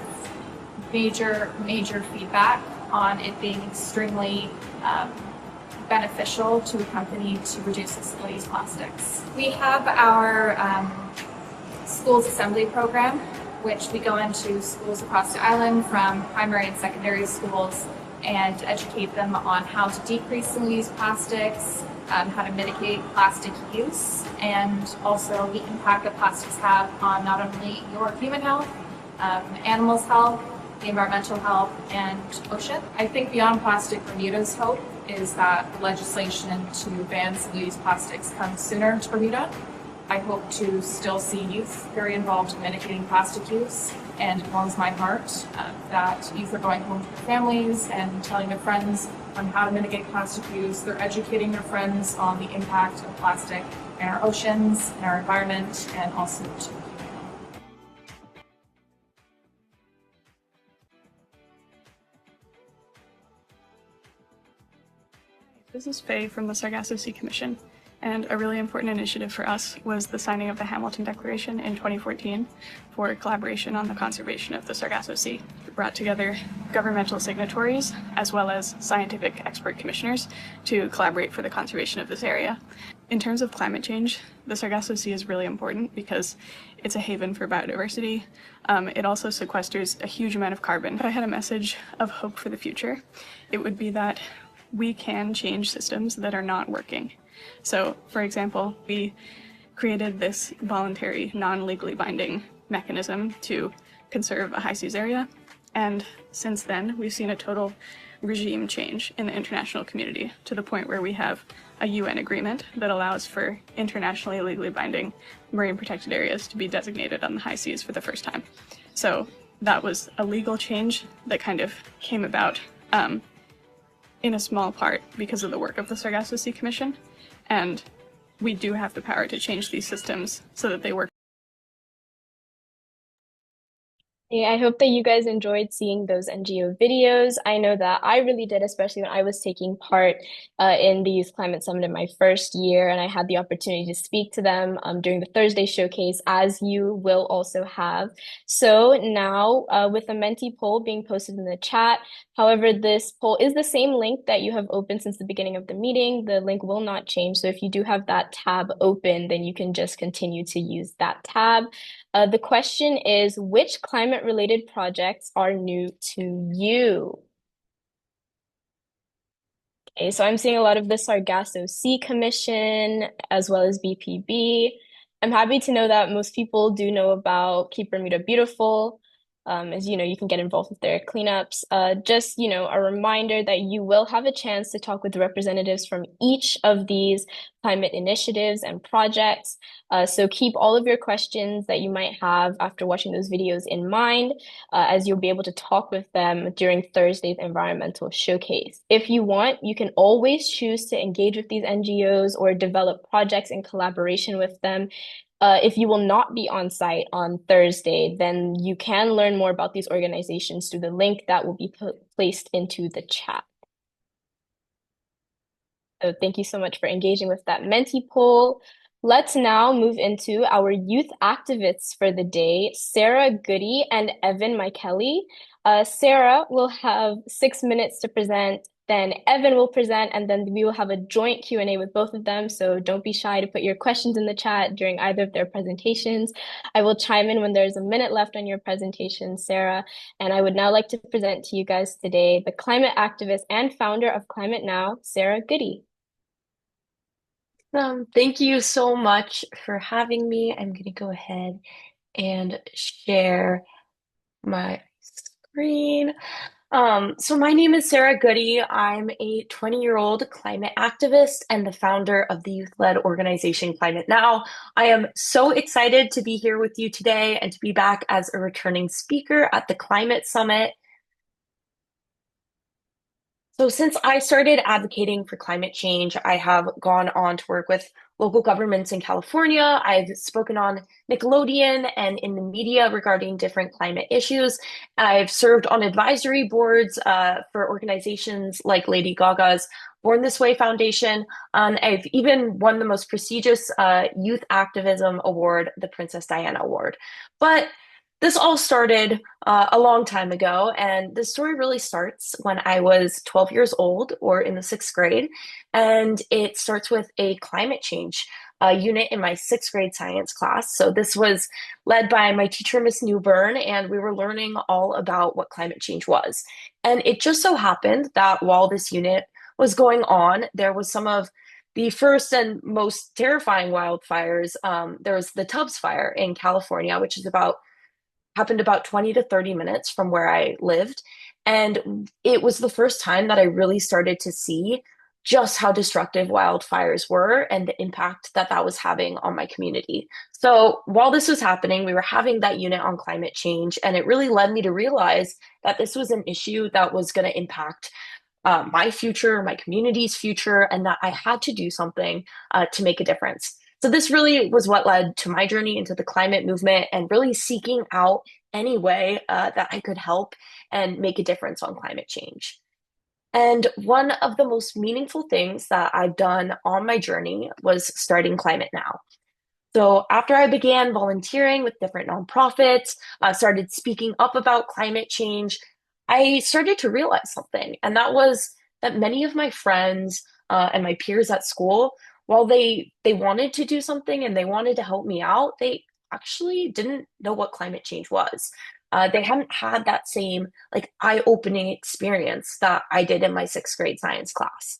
major feedback on it being extremely beneficial to a company to reduce the single-use plastics. We have our schools assembly program, which we go into schools across the island from primary and secondary schools and educate them on how to decrease single-use plastics, how to mitigate plastic use, and also the impact that plastics have on not only your human health, animals' health, the environmental health, and ocean. I think Beyond Plastic Bermuda's hope is that the legislation to ban single-use plastics comes sooner to Bermuda. I hope to still see youth very involved in mitigating plastic use, and it warms my heart that youth are going home to their families and telling their friends on how to mitigate plastic use. They're educating their friends on the impact of plastic in our oceans, in our environment, and also to This is Faye from the Sargasso Sea Commission, and a really important initiative for us was the signing of the Hamilton Declaration in 2014 for collaboration on the conservation of the Sargasso Sea. We brought together governmental signatories as well as scientific expert commissioners to collaborate for the conservation of this area. In terms of climate change, the Sargasso Sea is really important because it's a haven for biodiversity. It also sequesters a huge amount of carbon. If I had a message of hope for the future, it would be that we can change systems that are not working. So, for example, we created this voluntary, non-legally binding mechanism to conserve a high seas area, and since then we've seen a total regime change in the international community to the point where we have a UN agreement that allows for internationally legally binding marine protected areas to be designated on the high seas for the first time. So that was a legal change that kind of came about in a small part because of the work of the Sargasso Sea Commission, and we do have the power to change these systems so that they work. Yeah, I hope that you guys enjoyed seeing those NGO videos. I know that I really did, especially when I was taking part in the Youth Climate Summit in my first year, and I had the opportunity to speak to them during the Thursday showcase, as you will also have. So now, with the Menti poll being posted in the chat, however, this poll is the same link that you have opened since the beginning of the meeting. The link will not change. So if you do have that tab open, then you can just continue to use that tab. The question is, which climate-related projects are new to you? Okay, so I'm seeing a lot of the Sargasso Sea Commission as well as BPB. I'm happy to know that most people do know about Keep Bermuda Beautiful. As you know, you can get involved with their cleanups. Just, a reminder that you will have a chance to talk with representatives from each of these climate initiatives and projects. So keep all of your questions that you might have after watching those videos in mind, as you'll be able to talk with them during Thursday's environmental showcase. If you want, you can always choose to engage with these NGOs or develop projects in collaboration with them. If you will not be on site on Thursday, then you can learn more about these organizations through the link that will be placed into the chat. So thank you so much for engaging with that Menti poll. Let's now move into our youth activists for the day, Sarah Goody and Evan Micheli. Sarah will have 6 minutes to present, then Evan will present, and then we will have a joint Q&A with both of them. So don't be shy to put your questions in the chat during either of their presentations. I will chime in when there's a minute left on your presentation, Sarah. And I would now like to present to you guys today the climate activist and founder of Climate Now, Sarah Goody. Thank you so much for having me. I'm going to go ahead and share my screen. So my name is Sarah Goody. I'm a 20-year-old climate activist and the founder of the youth-led organization Climate Now. I am so excited to be here with you today and to be back as a returning speaker at the Climate Summit. So since I started advocating for climate change, I have gone on to work with local governments in California. I've spoken on Nickelodeon and in the media regarding different climate issues. I've served on advisory boards for organizations like Lady Gaga's Born This Way Foundation. I've even won the most prestigious youth activism award, the Princess Diana Award. But this all started a long time ago, and the story really starts when I was 12 years old or in the sixth grade, and it starts with a climate change unit in my sixth grade science class. So this was led by my teacher, Miss Newburn, and we were learning all about what climate change was. And it just so happened that while this unit was going on, there was some of the first and most terrifying wildfires. There was the Tubbs Fire in California, which is happened about 20 to 30 minutes from where I lived. And it was the first time that I really started to see just how destructive wildfires were and the impact that that was having on my community. So while this was happening, we were having that unit on climate change, and it really led me to realize that this was an issue that was going to impact my future, my community's future, and that I had to do something to make a difference. So this really was what led to my journey into the climate movement and really seeking out any way that I could help and make a difference on climate change. And one of the most meaningful things that I've done on my journey was starting Climate Now. So after I began volunteering with different nonprofits, started speaking up about climate change, I started to realize something, and that was that many of my friends and my peers at school, while they wanted to do something and they wanted to help me out, they actually didn't know what climate change was. They hadn't had that same like eye-opening experience that I did in my sixth grade science class.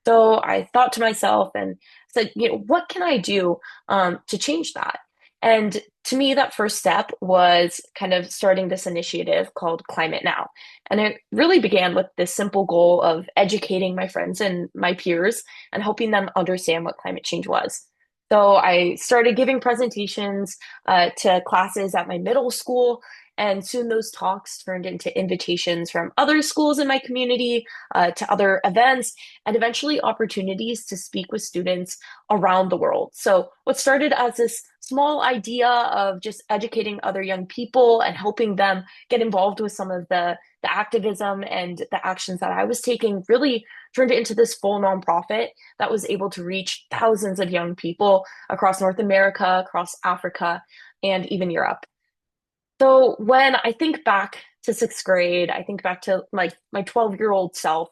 So I thought to myself and said, what can I do to change that? And to me, that first step was kind of starting this initiative called Climate Now. And it really began with this simple goal of educating my friends and my peers and helping them understand what climate change was. So I started giving presentations to classes at my middle school, and soon those talks turned into invitations from other schools in my community to other events, and eventually opportunities to speak with students around the world. So what started as this small idea of just educating other young people and helping them get involved with some of the activism and the actions that I was taking really turned it into this full nonprofit that was able to reach thousands of young people across North America, across Africa, and even Europe. So when I think back to sixth grade, I think back to my 12-year-old self,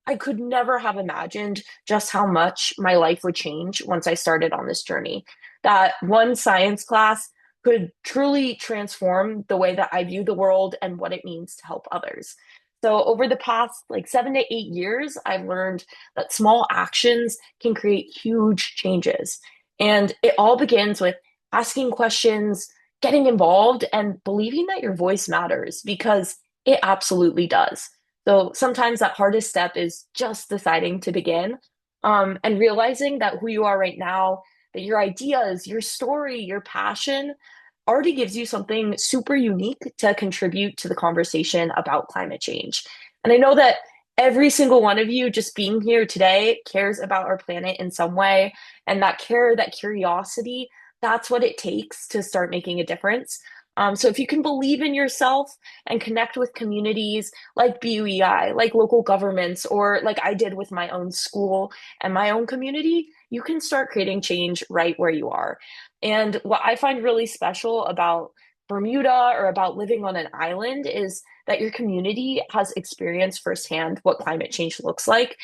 I could never have imagined just how much my life would change once I started on this journey. That one science class could truly transform the way that I view the world and what it means to help others. So over the past 7 to 8 years, I've learned that small actions can create huge changes. And it all begins with asking questions, getting involved, and believing that your voice matters, because it absolutely does. So sometimes that hardest step is just deciding to begin, and realizing that who you are right now, that your ideas, your story, your passion already gives you something super unique to contribute to the conversation about climate change. And I know that every single one of you just being here today cares about our planet in some way, and that care, that curiosity, that's what it takes to start making a difference. So if you can believe in yourself and connect with communities like BUEI, like local governments, or like I did with my own school and my own community, you can start creating change right where you are. And what I find really special about Bermuda or about living on an island is that your community has experienced firsthand what climate change looks like.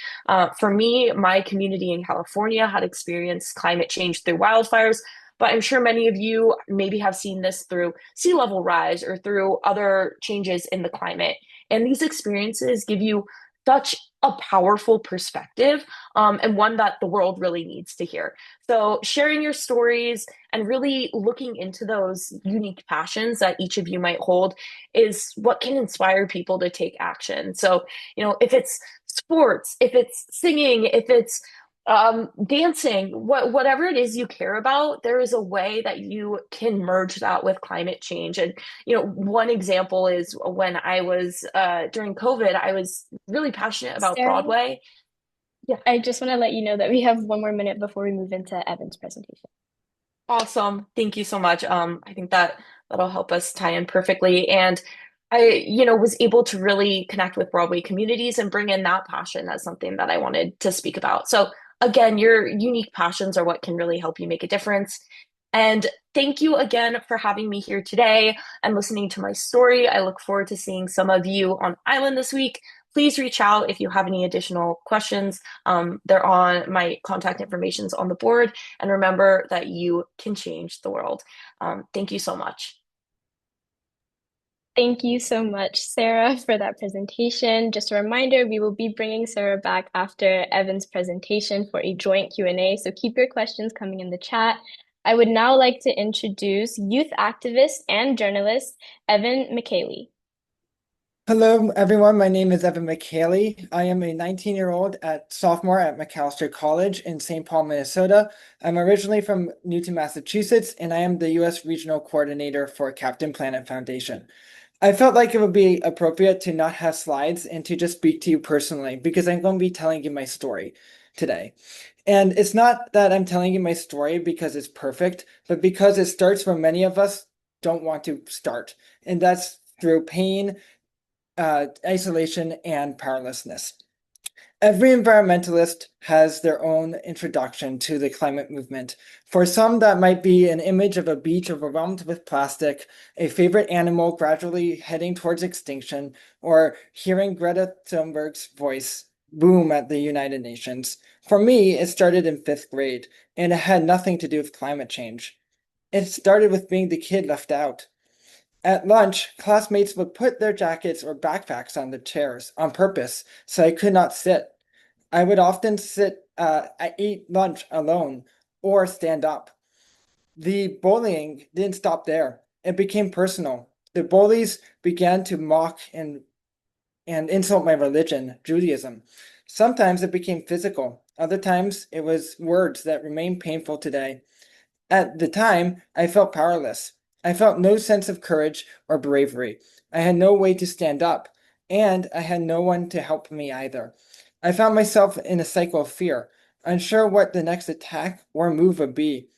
For me, my community in California had experienced climate change through wildfires, but I'm sure many of you maybe have seen this through sea level rise or through other changes in the climate. And these experiences give you such a powerful perspective, and one that the world really needs to hear. So, sharing your stories and really looking into those unique passions that each of you might hold is what can inspire people to take action. So, if it's sports, if it's singing, if it's dancing, whatever it is you care about, there is a way that you can merge that with climate change. And one example is when I was during COVID, I was really passionate about Sarah, Broadway. Yeah. I just want to let you know that we have one more minute before we move into Evan's presentation. Awesome. Thank you so much. I think that'll help us tie in perfectly. And I, was able to really connect with Broadway communities and bring in that passion as something that I wanted to speak about. So again, your unique passions are what can really help you make a difference. And thank you again for having me here today and listening to my story. I look forward to seeing some of you on Island this week. Please reach out if you have any additional questions. They're on my contact information's on the board. And remember that you can change the world. Thank you so much. Thank you so much, Sarah, for that presentation. Just a reminder, we will be bringing Sarah back after Evan's presentation for a joint Q&A, so keep your questions coming in the chat. I would now like to introduce youth activist and journalist, Evan McKaylee. Hello, everyone. My name is Evan McKaylee. I am a 19-year-old sophomore at Macalester College in St. Paul, Minnesota. I'm originally from Newton, Massachusetts, and I am the U.S. Regional Coordinator for Captain Planet Foundation. I felt like it would be appropriate to not have slides and to just speak to you personally because I'm going to be telling you my story today. And it's not that I'm telling you my story because it's perfect, but because it starts where many of us don't want to start. And that's through pain, isolation, and powerlessness. Every environmentalist has their own introduction to the climate movement. For some, that might be an image of a beach overwhelmed with plastic, a favorite animal gradually heading towards extinction, or hearing Greta Thunberg's voice boom at the United Nations. For me, it started in 5th grade, and it had nothing to do with climate change. It started with being the kid left out. At lunch, classmates would put their jackets or backpacks on the chairs on purpose so I could not sit. I would often I eat lunch alone or stand up. The bullying didn't stop there. It became personal. The bullies began to mock and insult my religion, Judaism. Sometimes it became physical. Other times it was words that remain painful today. At the time, I felt powerless. I felt no sense of courage or bravery. I had no way to stand up, and I had no one to help me either. I found myself in a cycle of fear, unsure what the next attack or move would be.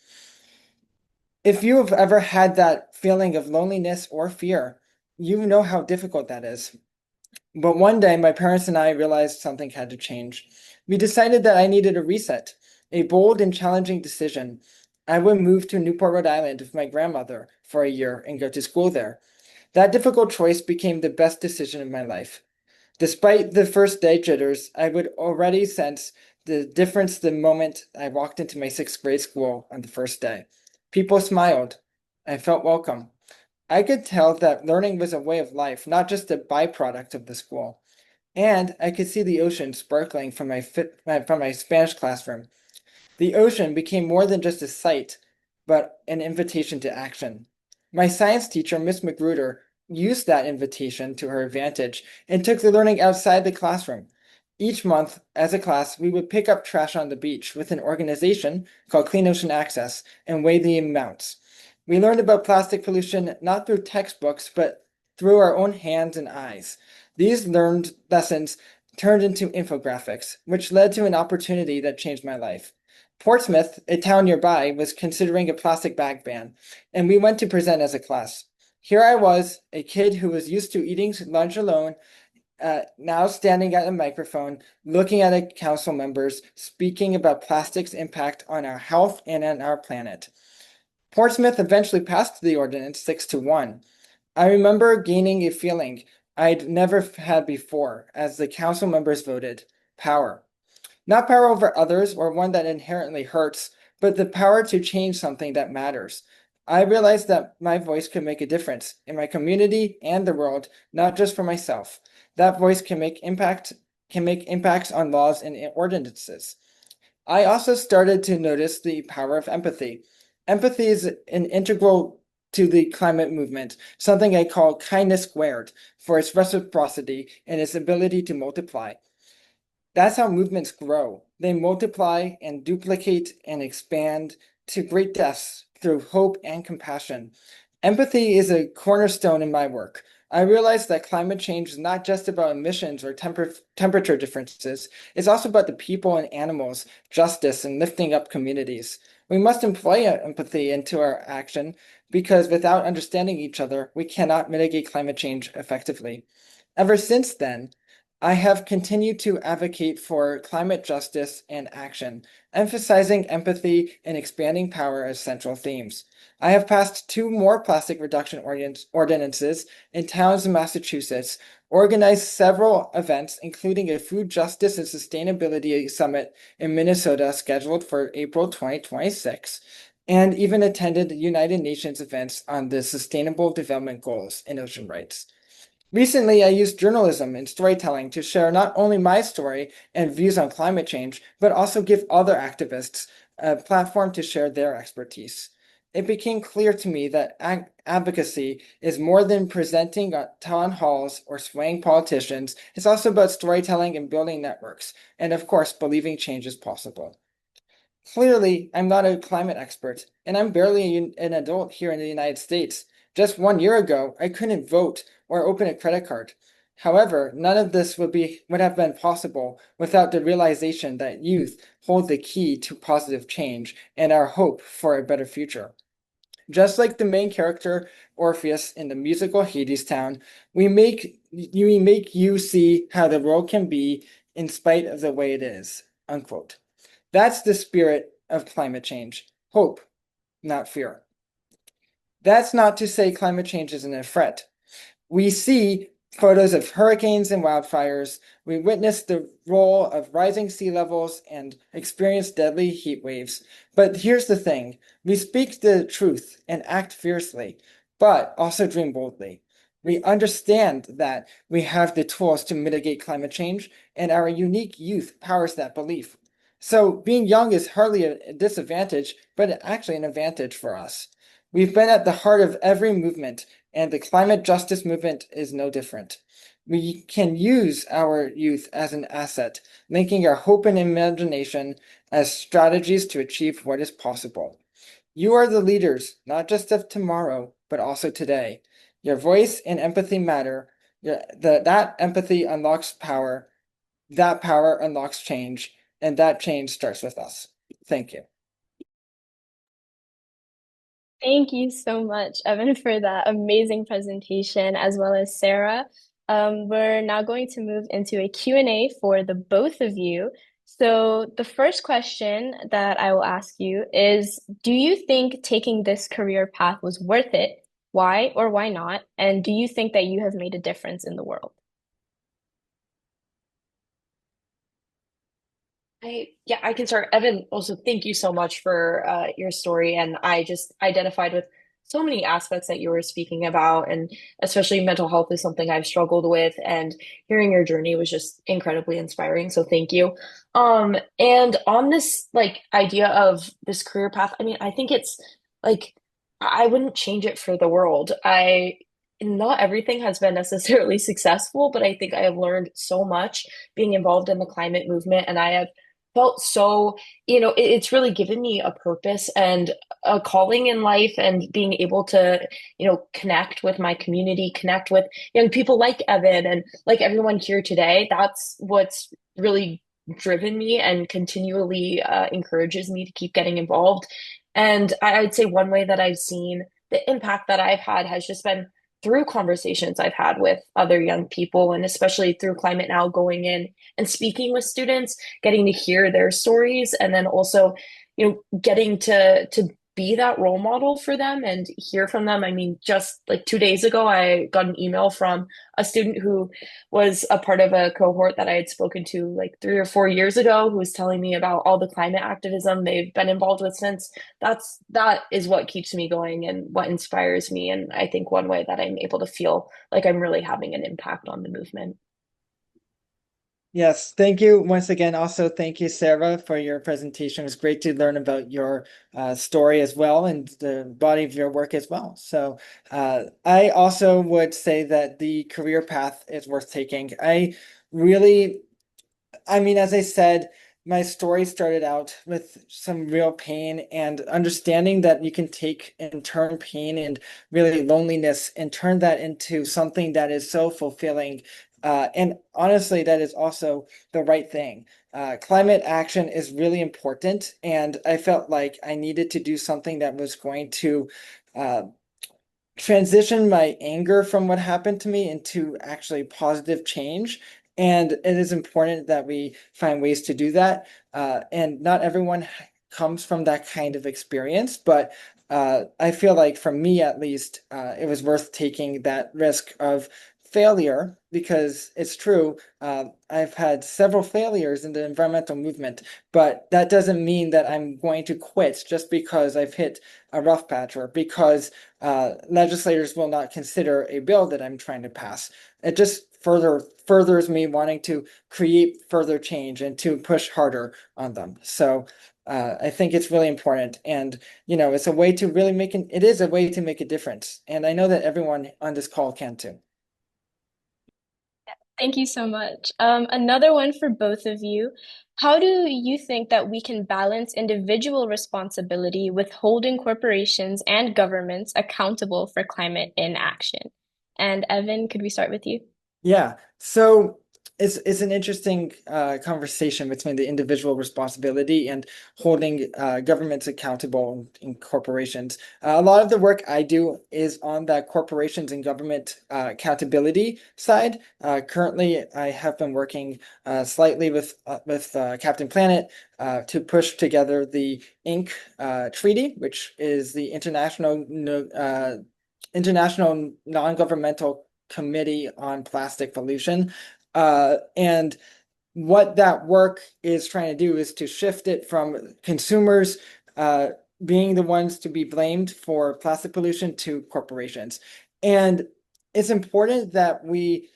If you have ever had that feeling of loneliness or fear, you know how difficult that is. But one day, my parents and I realized something had to change. We decided that I needed a reset, a bold and challenging decision. I would move to Newport, Rhode Island with my grandmother for a year and go to school there. That difficult choice became the best decision of my life. Despite the first day jitters, I would already sense the difference the moment I walked into my 6th grade school on the first day. People smiled. I felt welcome. I could tell that learning was a way of life, not just a byproduct of the school. And I could see the ocean sparkling from my Spanish classroom. The ocean became more than just a sight, but an invitation to action. My science teacher, Miss Magruder, used that invitation to her advantage and took the learning outside the classroom. Each month, as a class, we would pick up trash on the beach with an organization called Clean Ocean Access and weigh the amounts. We learned about plastic pollution not through textbooks, but through our own hands and eyes. These learned lessons turned into infographics, which led to an opportunity that changed my life. Portsmouth, a town nearby, was considering a plastic bag ban, and we went to present as a class. Here I was, a kid who was used to eating lunch alone, now standing at a microphone, looking at a council members, speaking about plastic's impact on our health and on our planet. Portsmouth eventually passed the ordinance 6-1. I remember gaining a feeling I'd never had before as the council members voted power. Not power over others or one that inherently hurts, but the power to change something that matters. I realized that my voice could make a difference in my community and the world, not just for myself. That voice can make impacts on laws and ordinances. I also started to notice the power of empathy. Empathy is an integral to the climate movement, something I call kindness squared for its reciprocity and its ability to multiply. That's how movements grow. They multiply and duplicate and expand to great depths through hope and compassion. Empathy is a cornerstone in my work. I realize that climate change is not just about emissions or temperature differences. It's also about the people and animals, justice, and lifting up communities. We must employ empathy into our action because without understanding each other, we cannot mitigate climate change effectively. Ever since then, I have continued to advocate for climate justice and action, emphasizing empathy and expanding power as central themes. I have passed 2 more plastic reduction ordinances in towns in Massachusetts, organized several events, including a food justice and sustainability summit in Minnesota scheduled for April 2026, and even attended United Nations events on the Sustainable Development Goals and ocean rights. Recently, I used journalism and storytelling to share not only my story and views on climate change, but also give other activists a platform to share their expertise. It became clear to me that advocacy is more than presenting at town halls or swaying politicians. It's also about storytelling and building networks, and of course, believing change is possible. Clearly, I'm not a climate expert, and I'm barely an adult here in the United States. Just 1 year ago, I couldn't vote or open a credit card. However, none of this would have been possible without the realization that youth hold the key to positive change and our hope for a better future. Just like the main character Orpheus in the musical Hadestown, we make you see how the world can be in spite of the way it is. Unquote. That's the spirit of climate change. Hope, not fear. That's not to say climate change isn't a threat. We see photos of hurricanes and wildfires. We witness the role of rising sea levels and experience deadly heat waves. But here's the thing. We speak the truth and act fiercely, but also dream boldly. We understand that we have the tools to mitigate climate change, and our unique youth powers that belief. So being young is hardly a disadvantage, but actually an advantage for us. We've been at the heart of every movement, and the climate justice movement is no different. We can use our youth as an asset, linking our hope and imagination as strategies to achieve what is possible. You are the leaders, not just of tomorrow, but also today. Your voice and empathy matter. That empathy unlocks power. That power unlocks change, and that change starts with us. Thank you. Thank you so much, Evan, for that amazing presentation, as well as Sarah. We're now going to move into a Q&A for the both of you. So the first question that I will ask you is, do you think taking this career path was worth it? Why or why not? And do you think that you have made a difference in the world? I can start. Evan, also thank you so much for your story. And I just identified with so many aspects that you were speaking about, and especially mental health is something I've struggled with, and hearing your journey was just incredibly inspiring. So thank you. And on this like idea of this career path, I mean, I think it's like I wouldn't change it for the world. I Not everything has been necessarily successful, but I think I have learned so much being involved in the climate movement, and I have felt so, it's really given me a purpose and a calling in life, and being able to, connect with my community, connect with young people like Evan and like everyone here today. That's what's really driven me and continually encourages me to keep getting involved. And I'd say one way that I've seen the impact that I've had has just been through conversations I've had with other young people, and especially through Climate Now, going in and speaking with students, getting to hear their stories, and then also, getting to be that role model for them and hear from them. I mean, just like 2 days ago, I got an email from a student who was a part of a cohort that I had spoken to like 3 or 4 years ago, who was telling me about all the climate activism they've been involved with since. That is what keeps me going and what inspires me. And I think one way that I'm able to feel like I'm really having an impact on the movement. Yes, thank you once again. Also, thank you, Sarah, for your presentation. It was great to learn about your story as well and the body of your work as well. So I also would say that the career path is worth taking. I mean, as I said, my story started out with some real pain and understanding that you can take and turn pain and really loneliness and turn that into something that is so fulfilling. And honestly, that is also the right thing. Climate action is really important, and I felt like I needed to do something that was going to uh, transition my anger from what happened to me into actually positive change. And it is important that we find ways to do that. And not everyone comes from that kind of experience, but I feel like for me at least, it was worth taking that risk of failure because it's true. I've had several failures in the environmental movement, but that doesn't mean that I'm going to quit just because I've hit a rough patch or because legislators will not consider a bill that I'm trying to pass. It just furthers me wanting to create further change and to push harder on them. So I think it's really important, and it's a way to really it is a way to make a difference. And I know that everyone on this call can too. Thank you so much. Another one for both of you. How do you think that we can balance individual responsibility with holding corporations and governments accountable for climate inaction? And Evan, could we start with you? Yeah. So it's an interesting conversation between the individual responsibility and holding governments accountable in corporations. A lot of the work I do is on that corporations and government accountability side. Currently, I have been working slightly with Captain Planet to push together the Inc. Treaty, which is the international non-governmental committee on plastic pollution. And what that work is trying to do is to shift it from consumers being the ones to be blamed for plastic pollution to corporations. And it's important that we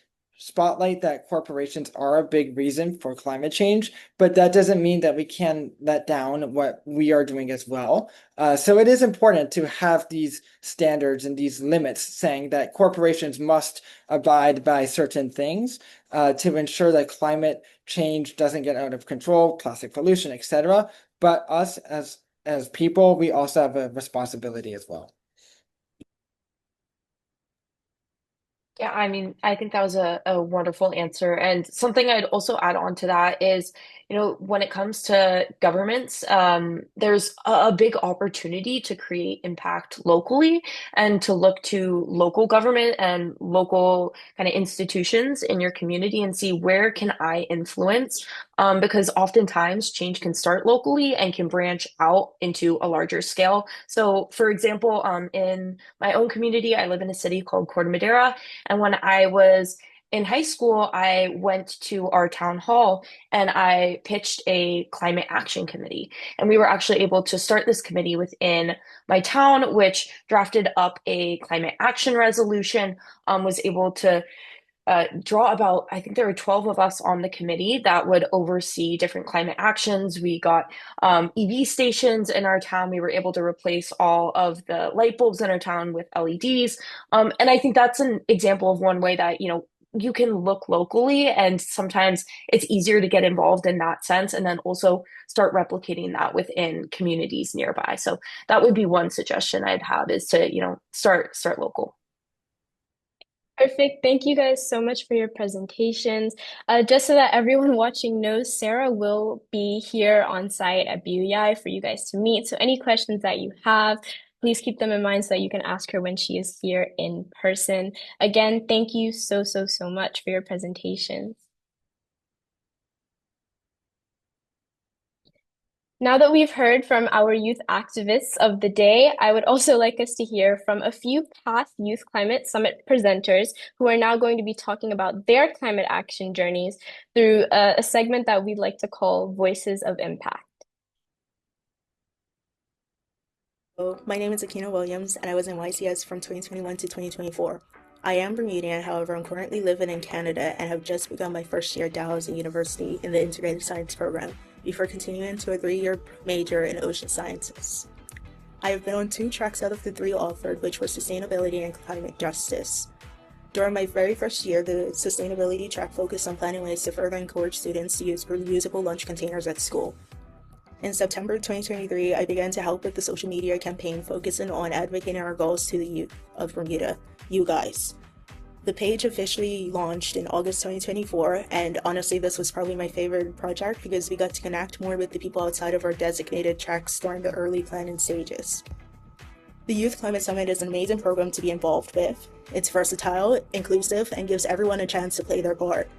spotlight that corporations are a big reason for climate change, but that doesn't mean that we can let down what we are doing as well. So it is important to have these standards and these limits saying that corporations must abide by certain things to ensure that climate change doesn't get out of control, plastic pollution, etc. But us as people, we also have a responsibility as well. Yeah, I mean, I think that was a wonderful answer. And something I'd also add on to that is, when it comes to governments, there's a big opportunity to create impact locally and to look to local government and local kind of institutions in your community and see where can I influence. Because oftentimes change can start locally and can branch out into a larger scale. So, for example, in my own community, I live in a city called Corte Madera. And when I was in high school, I went to our town hall and I pitched a climate action committee. And we were actually able to start this committee within my town, which drafted up a climate action resolution, was able to draw about, I think there were 12 of us on the committee that would oversee different climate actions. We got EV stations in our town. We were able to replace all of the light bulbs in our town with LEDs. And I think that's an example of one way that, you can look locally, and sometimes it's easier to get involved in that sense and then also start replicating that within communities nearby. So that would be one suggestion I'd have, is to, start local. Perfect. Thank you guys so much for your presentations. Just so that everyone watching knows, Sarah will be here on site at BUI for you guys to meet. So any questions that you have, Please keep them in mind so that you can ask her when she is here in person. Again, thank you so, so, so much for your presentations. Now that we've heard from our youth activists of the day, I would also like us to hear from a few past Youth Climate Summit presenters who are now going to be talking about their climate action journeys through a segment that we'd like to call Voices of Impact. Hello, my name is Akina Williams, and I was in YCS from 2021 to 2024. I am Bermudian, however, I'm currently living in Canada and have just begun my first year at Dalhousie University in the Integrated Science program before continuing to a 3-year major in ocean sciences. I have been on 2 tracks out of the 3 offered, which were sustainability and climate justice. During my very first year, the sustainability track focused on planning ways to further encourage students to use reusable lunch containers at school. In September 2023, I began to help with the social media campaign focusing on advocating our goals to the youth of Bermuda, you guys. The page officially launched in August 2024, and honestly, this was probably my favorite project because we got to connect more with the people outside of our designated tracks during the early planning stages. The Youth Climate Summit is an amazing program to be involved with. It's versatile, inclusive, and gives everyone a chance to play their part.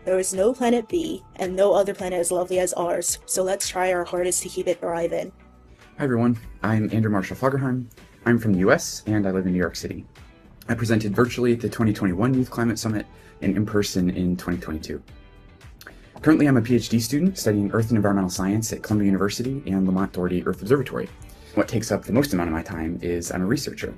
There is no planet B, and no other planet as lovely as ours, so let's try our hardest to keep it thriving. Hi everyone, I'm Andrew Marshall Fagerheim. I'm from the US, and I live in New York City. I presented virtually at the 2021 Youth Climate Summit and in person in 2022. Currently, I'm a PhD student studying Earth and Environmental Science at Columbia University and Lamont Doherty Earth Observatory. What takes up the most amount of my time is I'm a researcher.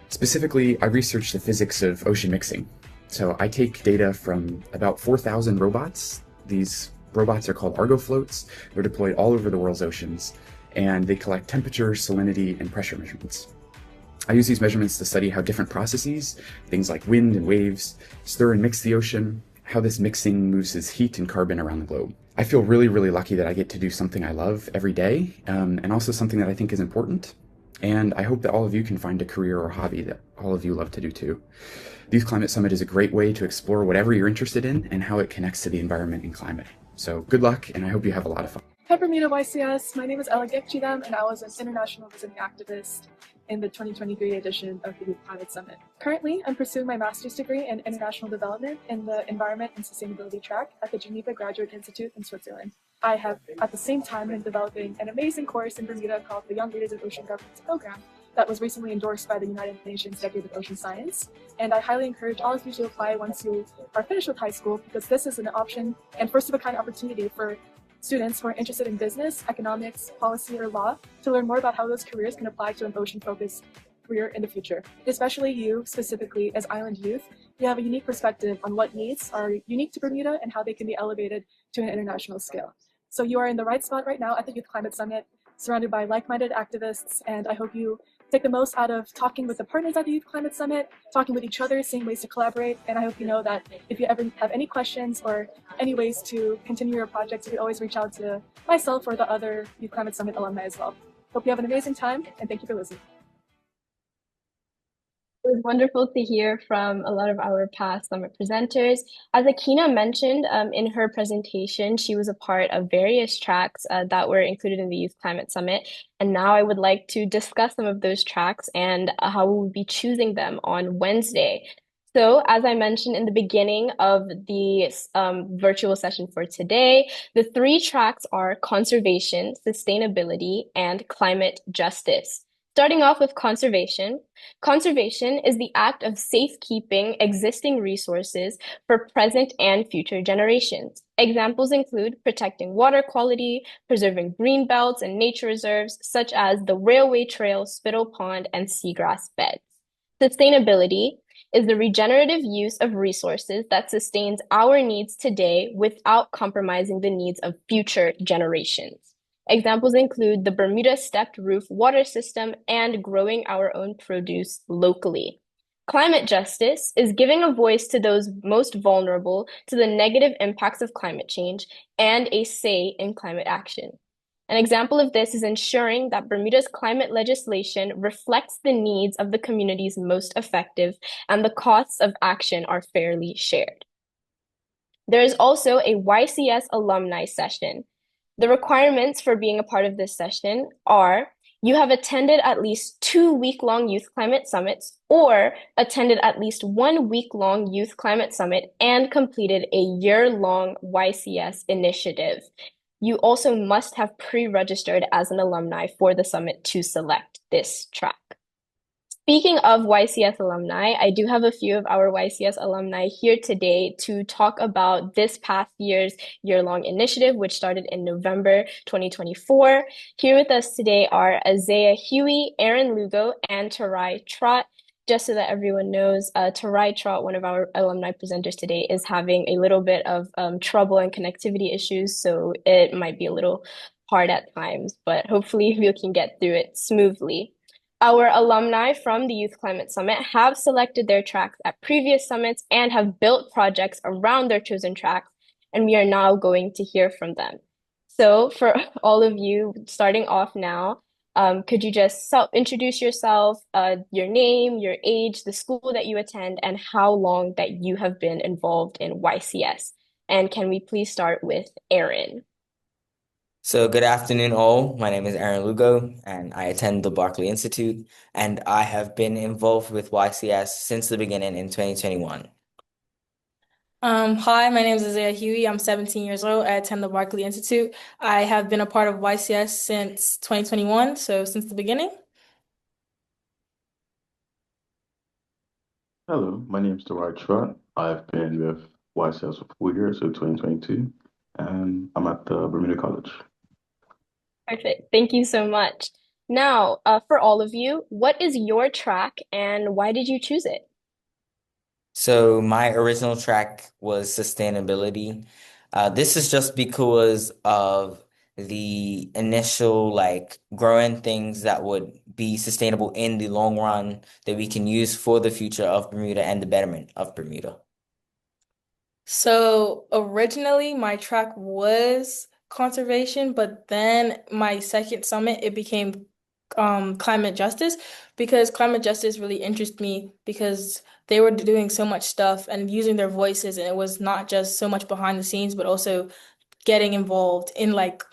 Specifically, I research the physics of ocean mixing. So I take data from about 4,000 robots. These robots are called Argo floats. They're deployed all over the world's oceans, and they collect temperature, salinity, and pressure measurements. I use these measurements to study how different processes, things like wind and waves, stir and mix the ocean, how this mixing moves heat and carbon around the globe. I feel really, really lucky that I get to do something I love every day, and also something that I think is important. And I hope that all of you can find a career or hobby that all of you love to do too. The Youth Climate Summit is a great way to explore whatever you're interested in and how it connects to the environment and climate. So good luck, and I hope you have a lot of fun. Hi Bermuda YCS, my name is Ella Gekchidam, and I was an international visiting activist in the 2023 edition of the Youth Climate Summit. Currently, I'm pursuing my master's degree in international development in the Environment and Sustainability track at the Geneva Graduate Institute in Switzerland. I have, at the same time, been developing an amazing course in Bermuda called the Young Leaders of Ocean Governance Program that was recently endorsed by the United Nations Decade of Ocean Science. And I highly encourage all of you to apply once you are finished with high school, because this is an option and first-of-a-kind opportunity for students who are interested in business, economics, policy, or law to learn more about how those careers can apply to an ocean-focused career in the future. Especially you, specifically as island youth, you have a unique perspective on what needs are unique to Bermuda and how they can be elevated to an international scale. So you are in the right spot right now at the Youth Climate Summit, surrounded by like-minded activists, and I hope you take the most out of talking with the partners at the Youth Climate Summit, talking with each other, seeing ways to collaborate, and I hope you know that if you ever have any questions or any ways to continue your projects, you can always reach out to myself or the other Youth Climate Summit alumni as well. Hope you have an amazing time, and thank you for listening. It was wonderful to hear from a lot of our past summit presenters. As Akina mentioned in her presentation, she was a part of various tracks that were included in the Youth Climate Summit. And now I would like to discuss some of those tracks and how we will be choosing them on Wednesday. So, as I mentioned in the beginning of the virtual session for today, the 3 tracks are conservation, sustainability, and climate justice. Starting off with conservation. Conservation is the act of safekeeping existing resources for present and future generations. Examples include protecting water quality, preserving green belts and nature reserves, such as the railway trail, Spittle Pond, and seagrass beds. Sustainability is the regenerative use of resources that sustains our needs today without compromising the needs of future generations. Examples include the Bermuda stepped roof water system and growing our own produce locally. Climate justice is giving a voice to those most vulnerable to the negative impacts of climate change and a say in climate action. An example of this is ensuring that Bermuda's climate legislation reflects the needs of the communities most affected and the costs of action are fairly shared. There is also a YCS alumni session. The requirements for being a part of this session are You have attended at least 2 week-long youth climate summits or attended at least 1 week-long youth climate summit and completed a year-long YCS initiative. You also must have pre-registered as an alumni for the summit to select this track. Speaking of YCS alumni, I do have a few of our YCS alumni here today to talk about this past year's year-long initiative, which started in November 2024. Here with us today are Isaiah Huey, Aaron Lugo, and Tarai Trott. Just so that everyone knows, Tarai Trott, one of our alumni presenters today, is having a little bit of trouble and connectivity issues, so it might be a little hard at times, but hopefully we can get through it smoothly. Our alumni from the Youth Climate Summit have selected their tracks at previous summits and have built projects around their chosen tracks, and we are now going to hear from them. So for all of you, starting off now, could you just introduce yourself, your name, your age, the school that you attend, and how long that you have been involved in YCS? And can we please start with Aaron? So, good afternoon, all. My name is Aaron Lugo, and I attend the Barclay Institute, and I have been involved with YCS since the beginning in 2021. Hi, my name is Isaiah Huey. I'm 17 years old. I attend the Barclay Institute. I have been a part of YCS since 2021, so since the beginning. Hello, my name is Tarai Trott. I've been with YCS for 4 years, so 2022, and I'm at the Bermuda College. Perfect. Thank you so much. Now, for all of you, what is your track and why did you choose it? So, my original track was sustainability. This is just because of the initial, like, growing things that would be sustainable in the long run that we can use for the future of Bermuda and the betterment of Bermuda. So originally my track was conservation, but then my second summit it became climate justice because climate justice really interests me because they were doing so much stuff and using their voices and it was not just so much behind the scenes but also getting involved in like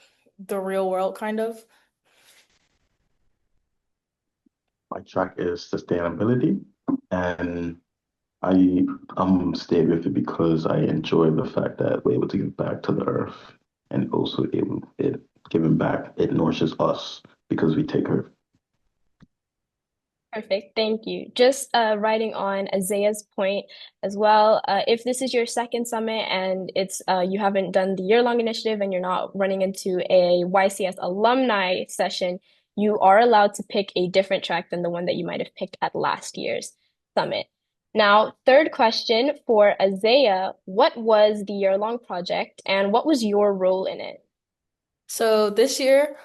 the real world kind of. My track is sustainability, and I stayed with it because I enjoy the fact that we're able to give back to the earth, and also able it giving back it nourishes us because we take her. Perfect. Thank you. Just writing on Isaiah's point as well. If this is your second summit and it's you haven't done the year-long initiative and you're not running into a YCS alumni session, you are allowed to pick a different track than the one that you might have picked at last year's summit. Now, third question for Isaiah, what was the year-long project and what was your role in it? So this year,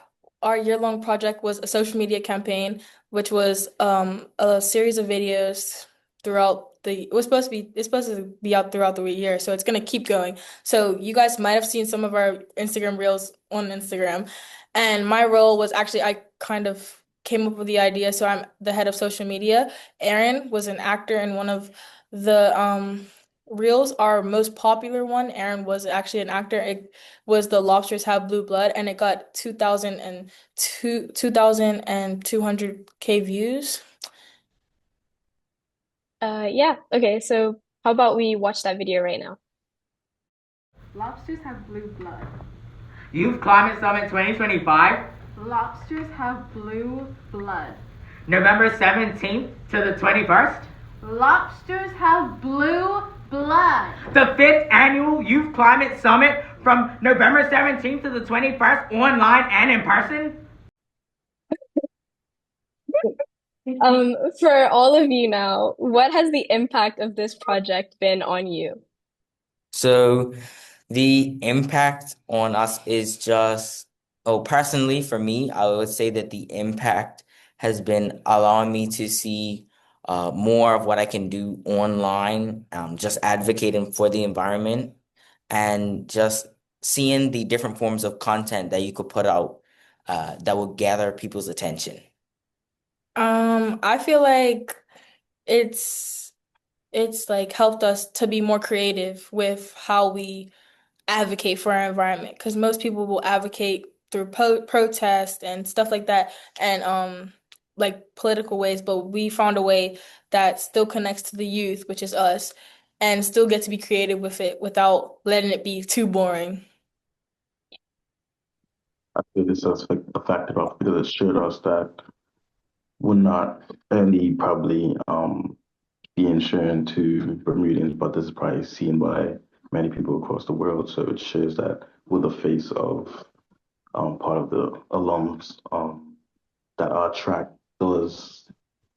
our year-long project was a social media campaign, which was a series of videos throughout it's supposed to be out throughout the year, so it's gonna keep going. So you guys might have seen some of our Instagram reels on Instagram. And my role was actually I kind of came up with the idea, so I'm the head of social media. Aaron was an actor in one of the reels. Our most popular one, Aaron was actually an actor. It was The Lobsters Have Blue Blood, and it got 2,200K views. Yeah, okay, so how about we watch that video right now? Lobsters have blue blood. Youth Climate Summit 2025, Lobsters have blue blood. November 17th to the 21st. Lobsters have blue blood. The 5th Annual Youth Climate Summit from November 17th to the 21st, online and in person. For all of you now, what has the impact of this project been on you? So the impact on us is just, oh, personally for me, I would say that the impact has been allowing me to see more of what I can do online, just advocating for the environment and just seeing the different forms of content that you could put out that will gather people's attention. I feel like it's it's like helped us to be more creative with how we advocate for our environment because most people will advocate through protest and stuff like that, and like political ways, but we found a way that still connects to the youth, which is us, and still get to be creative with it without letting it be too boring. I feel this is a factor of because it showed us that we're not only probably being shown to Bermudians, but this is probably seen by many people across the world. So it shows that we're the face of part of the alums that our track does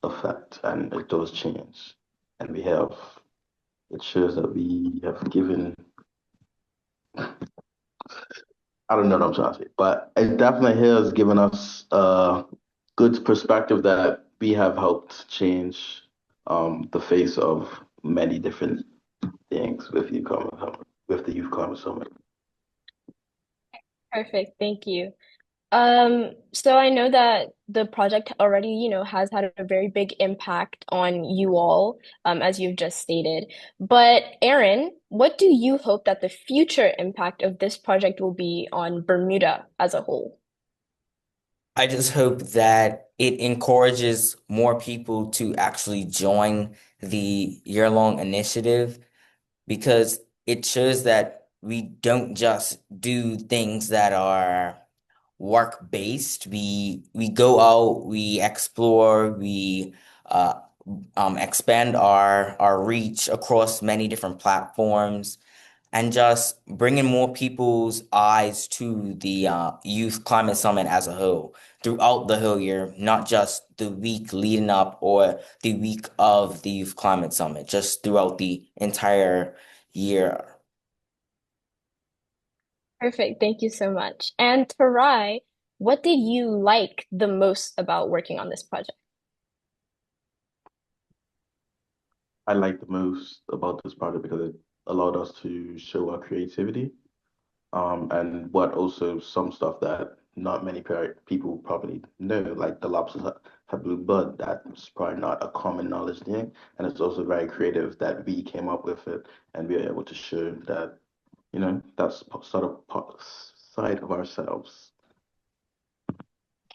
affect and it does change. And it shows that we have given, I don't know what I'm trying to say, but it definitely has given us a good perspective that we have helped change the face of many different things with the Youth Climate Summit. Perfect. Thank you. So I know that the project already, has had a very big impact on you all, as you've just stated. But Aaron, what do you hope that the future impact of this project will be on Bermuda as a whole? I just hope that it encourages more people to actually join the year-long initiative because it shows that we don't just do things that are work-based. We go out, we explore, we expand our reach across many different platforms and just bringing more people's eyes to the Youth Climate Summit as a whole throughout the whole year, not just the week leading up or the week of the Youth Climate Summit, just throughout the entire year. Perfect. Thank you so much. And Tarai, what did you like the most about working on this project? I like the most about this project because it allowed us to show our creativity, and what also some stuff that not many people probably know, like the lobsters have blue blood. That's probably not a common knowledge thing, and it's also very creative that we came up with it, and we are able to show that, that's sort of side of ourselves.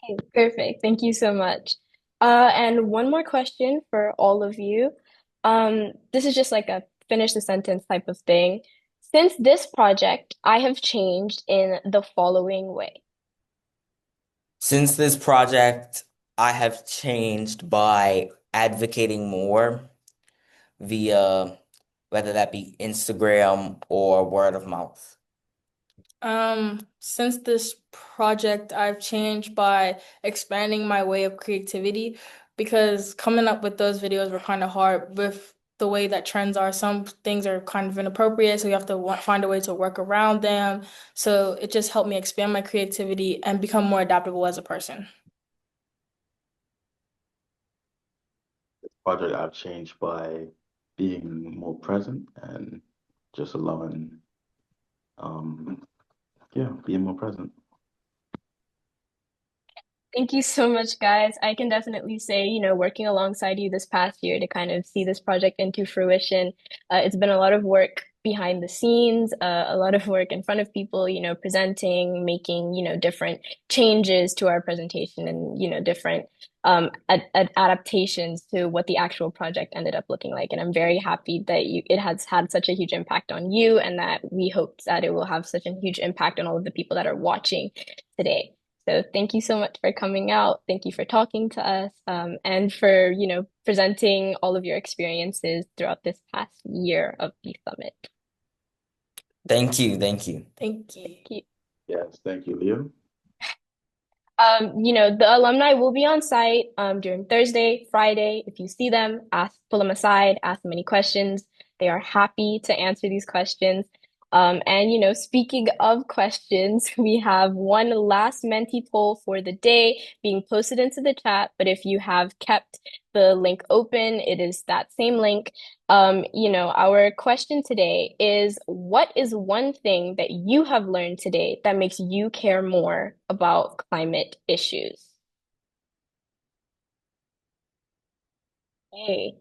Okay, perfect. Thank you so much. And one more question for all of you. This is just like a finish the sentence type of thing. Since this project, I have changed in the following way. Since this project, I have changed by advocating more via whether that be Instagram or word of mouth. Since this project, I've changed by expanding my way of creativity because coming up with those videos were kind of hard with the way that trends are. Some things are kind of inappropriate, so you have to find a way to work around them. So it just helped me expand my creativity and become more adaptable as a person. Project I've changed by being more present and just allowing, being more present. Thank you so much, guys. I can definitely say, working alongside you this past year to kind of see this project into fruition, it's been a lot of work behind the scenes, a lot of work in front of people, presenting, making, different changes to our presentation and, different ad adaptations to what the actual project ended up looking like. And I'm very happy that it has had such a huge impact on you and that we hope that it will have such a huge impact on all of the people that are watching today. So thank you so much for coming out. Thank you for talking to us, and for, presenting all of your experiences throughout this past year of the summit. Thank you. Thank you. Thank you. Thank you. Yes, thank you, Leo. The alumni will be on site during Thursday, Friday. If you see them, pull them aside, ask them any questions. They are happy to answer these questions. And speaking of questions, we have one last Menti poll for the day being posted into the chat. But if you have kept the link open, it is that same link. Our question today is, what is one thing that you have learned today that makes you care more about climate issues? Okay.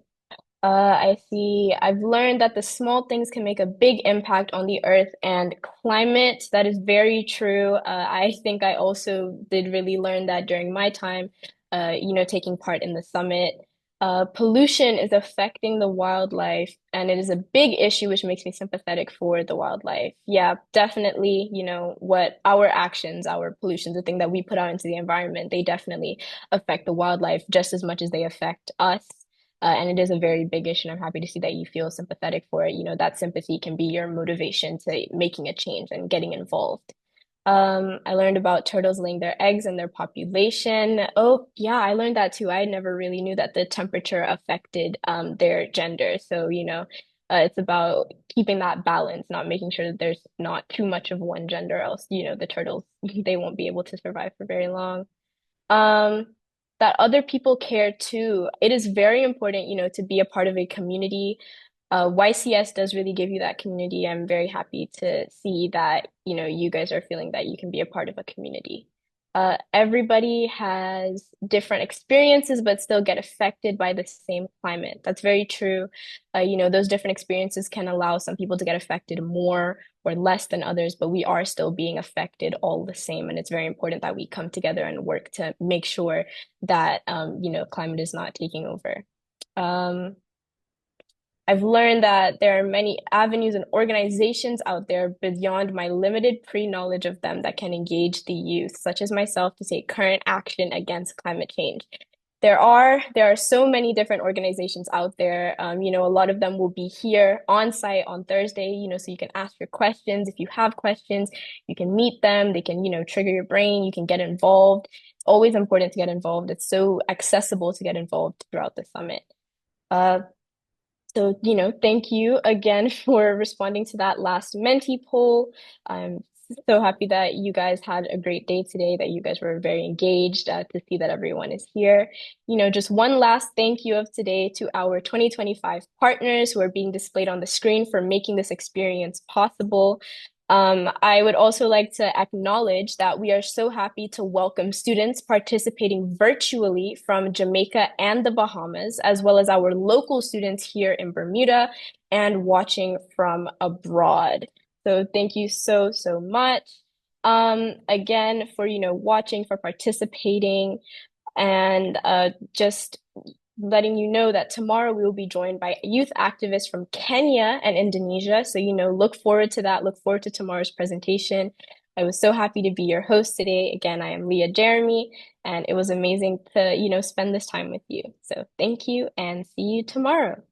I see. I've learned that the small things can make a big impact on the earth and climate. That is very true. I think I also did really learn that during my time, taking part in the summit. Pollution is affecting the wildlife, and it is a big issue, which makes me sympathetic for the wildlife. Yeah, definitely, what our actions, our pollution, the thing that we put out into the environment, they definitely affect the wildlife just as much as they affect us. And it is a very big issue. And I'm happy to see that you feel sympathetic for it. That sympathy can be your motivation to making a change and getting involved. I learned about turtles laying their eggs and their population. Oh, yeah, I learned that too. I never really knew that the temperature affected their gender. So, it's about keeping that balance, not making sure that there's not too much of one gender, else, the turtles, they won't be able to survive for very long. um, that other people care too. It is very important, to be a part of a community. YCS does really give you that community. I'm very happy to see that, you guys are feeling that you can be a part of a community. Everybody has different experiences, but still get affected by the same climate. That's very true. Those different experiences can allow some people to get affected more or less than others, but we are still being affected all the same. And it's very important that we come together and work to make sure that, climate is not taking over. Um, I've learned that there are many avenues and organizations out there beyond my limited pre-knowledge of them that can engage the youth, such as myself, to take current action against climate change. There are so many different organizations out there. A lot of them will be here on site on Thursday, so you can ask your questions. If you have questions, you can meet them. They can, trigger your brain. You can get involved. It's always important to get involved. It's so accessible to get involved throughout the summit. Uh, so, thank you again for responding to that last Menti poll. I'm so happy that you guys had a great day today, that you guys were very engaged, to see that everyone is here. Just one last thank you of today to our 2025 partners who are being displayed on the screen for making this experience possible. I would also like to acknowledge that we are so happy to welcome students participating virtually from Jamaica and the Bahamas, as well as our local students here in Bermuda and watching from abroad. So thank you so, so much. Again, for, watching, for participating, and just letting you know that tomorrow we will be joined by youth activists from Kenya and Indonesia. So, look forward to that. Look forward to tomorrow's presentation. I was so happy to be your host today. Again, I am Leah Jeremy, and it was amazing to, spend this time with you. So thank you and see you tomorrow.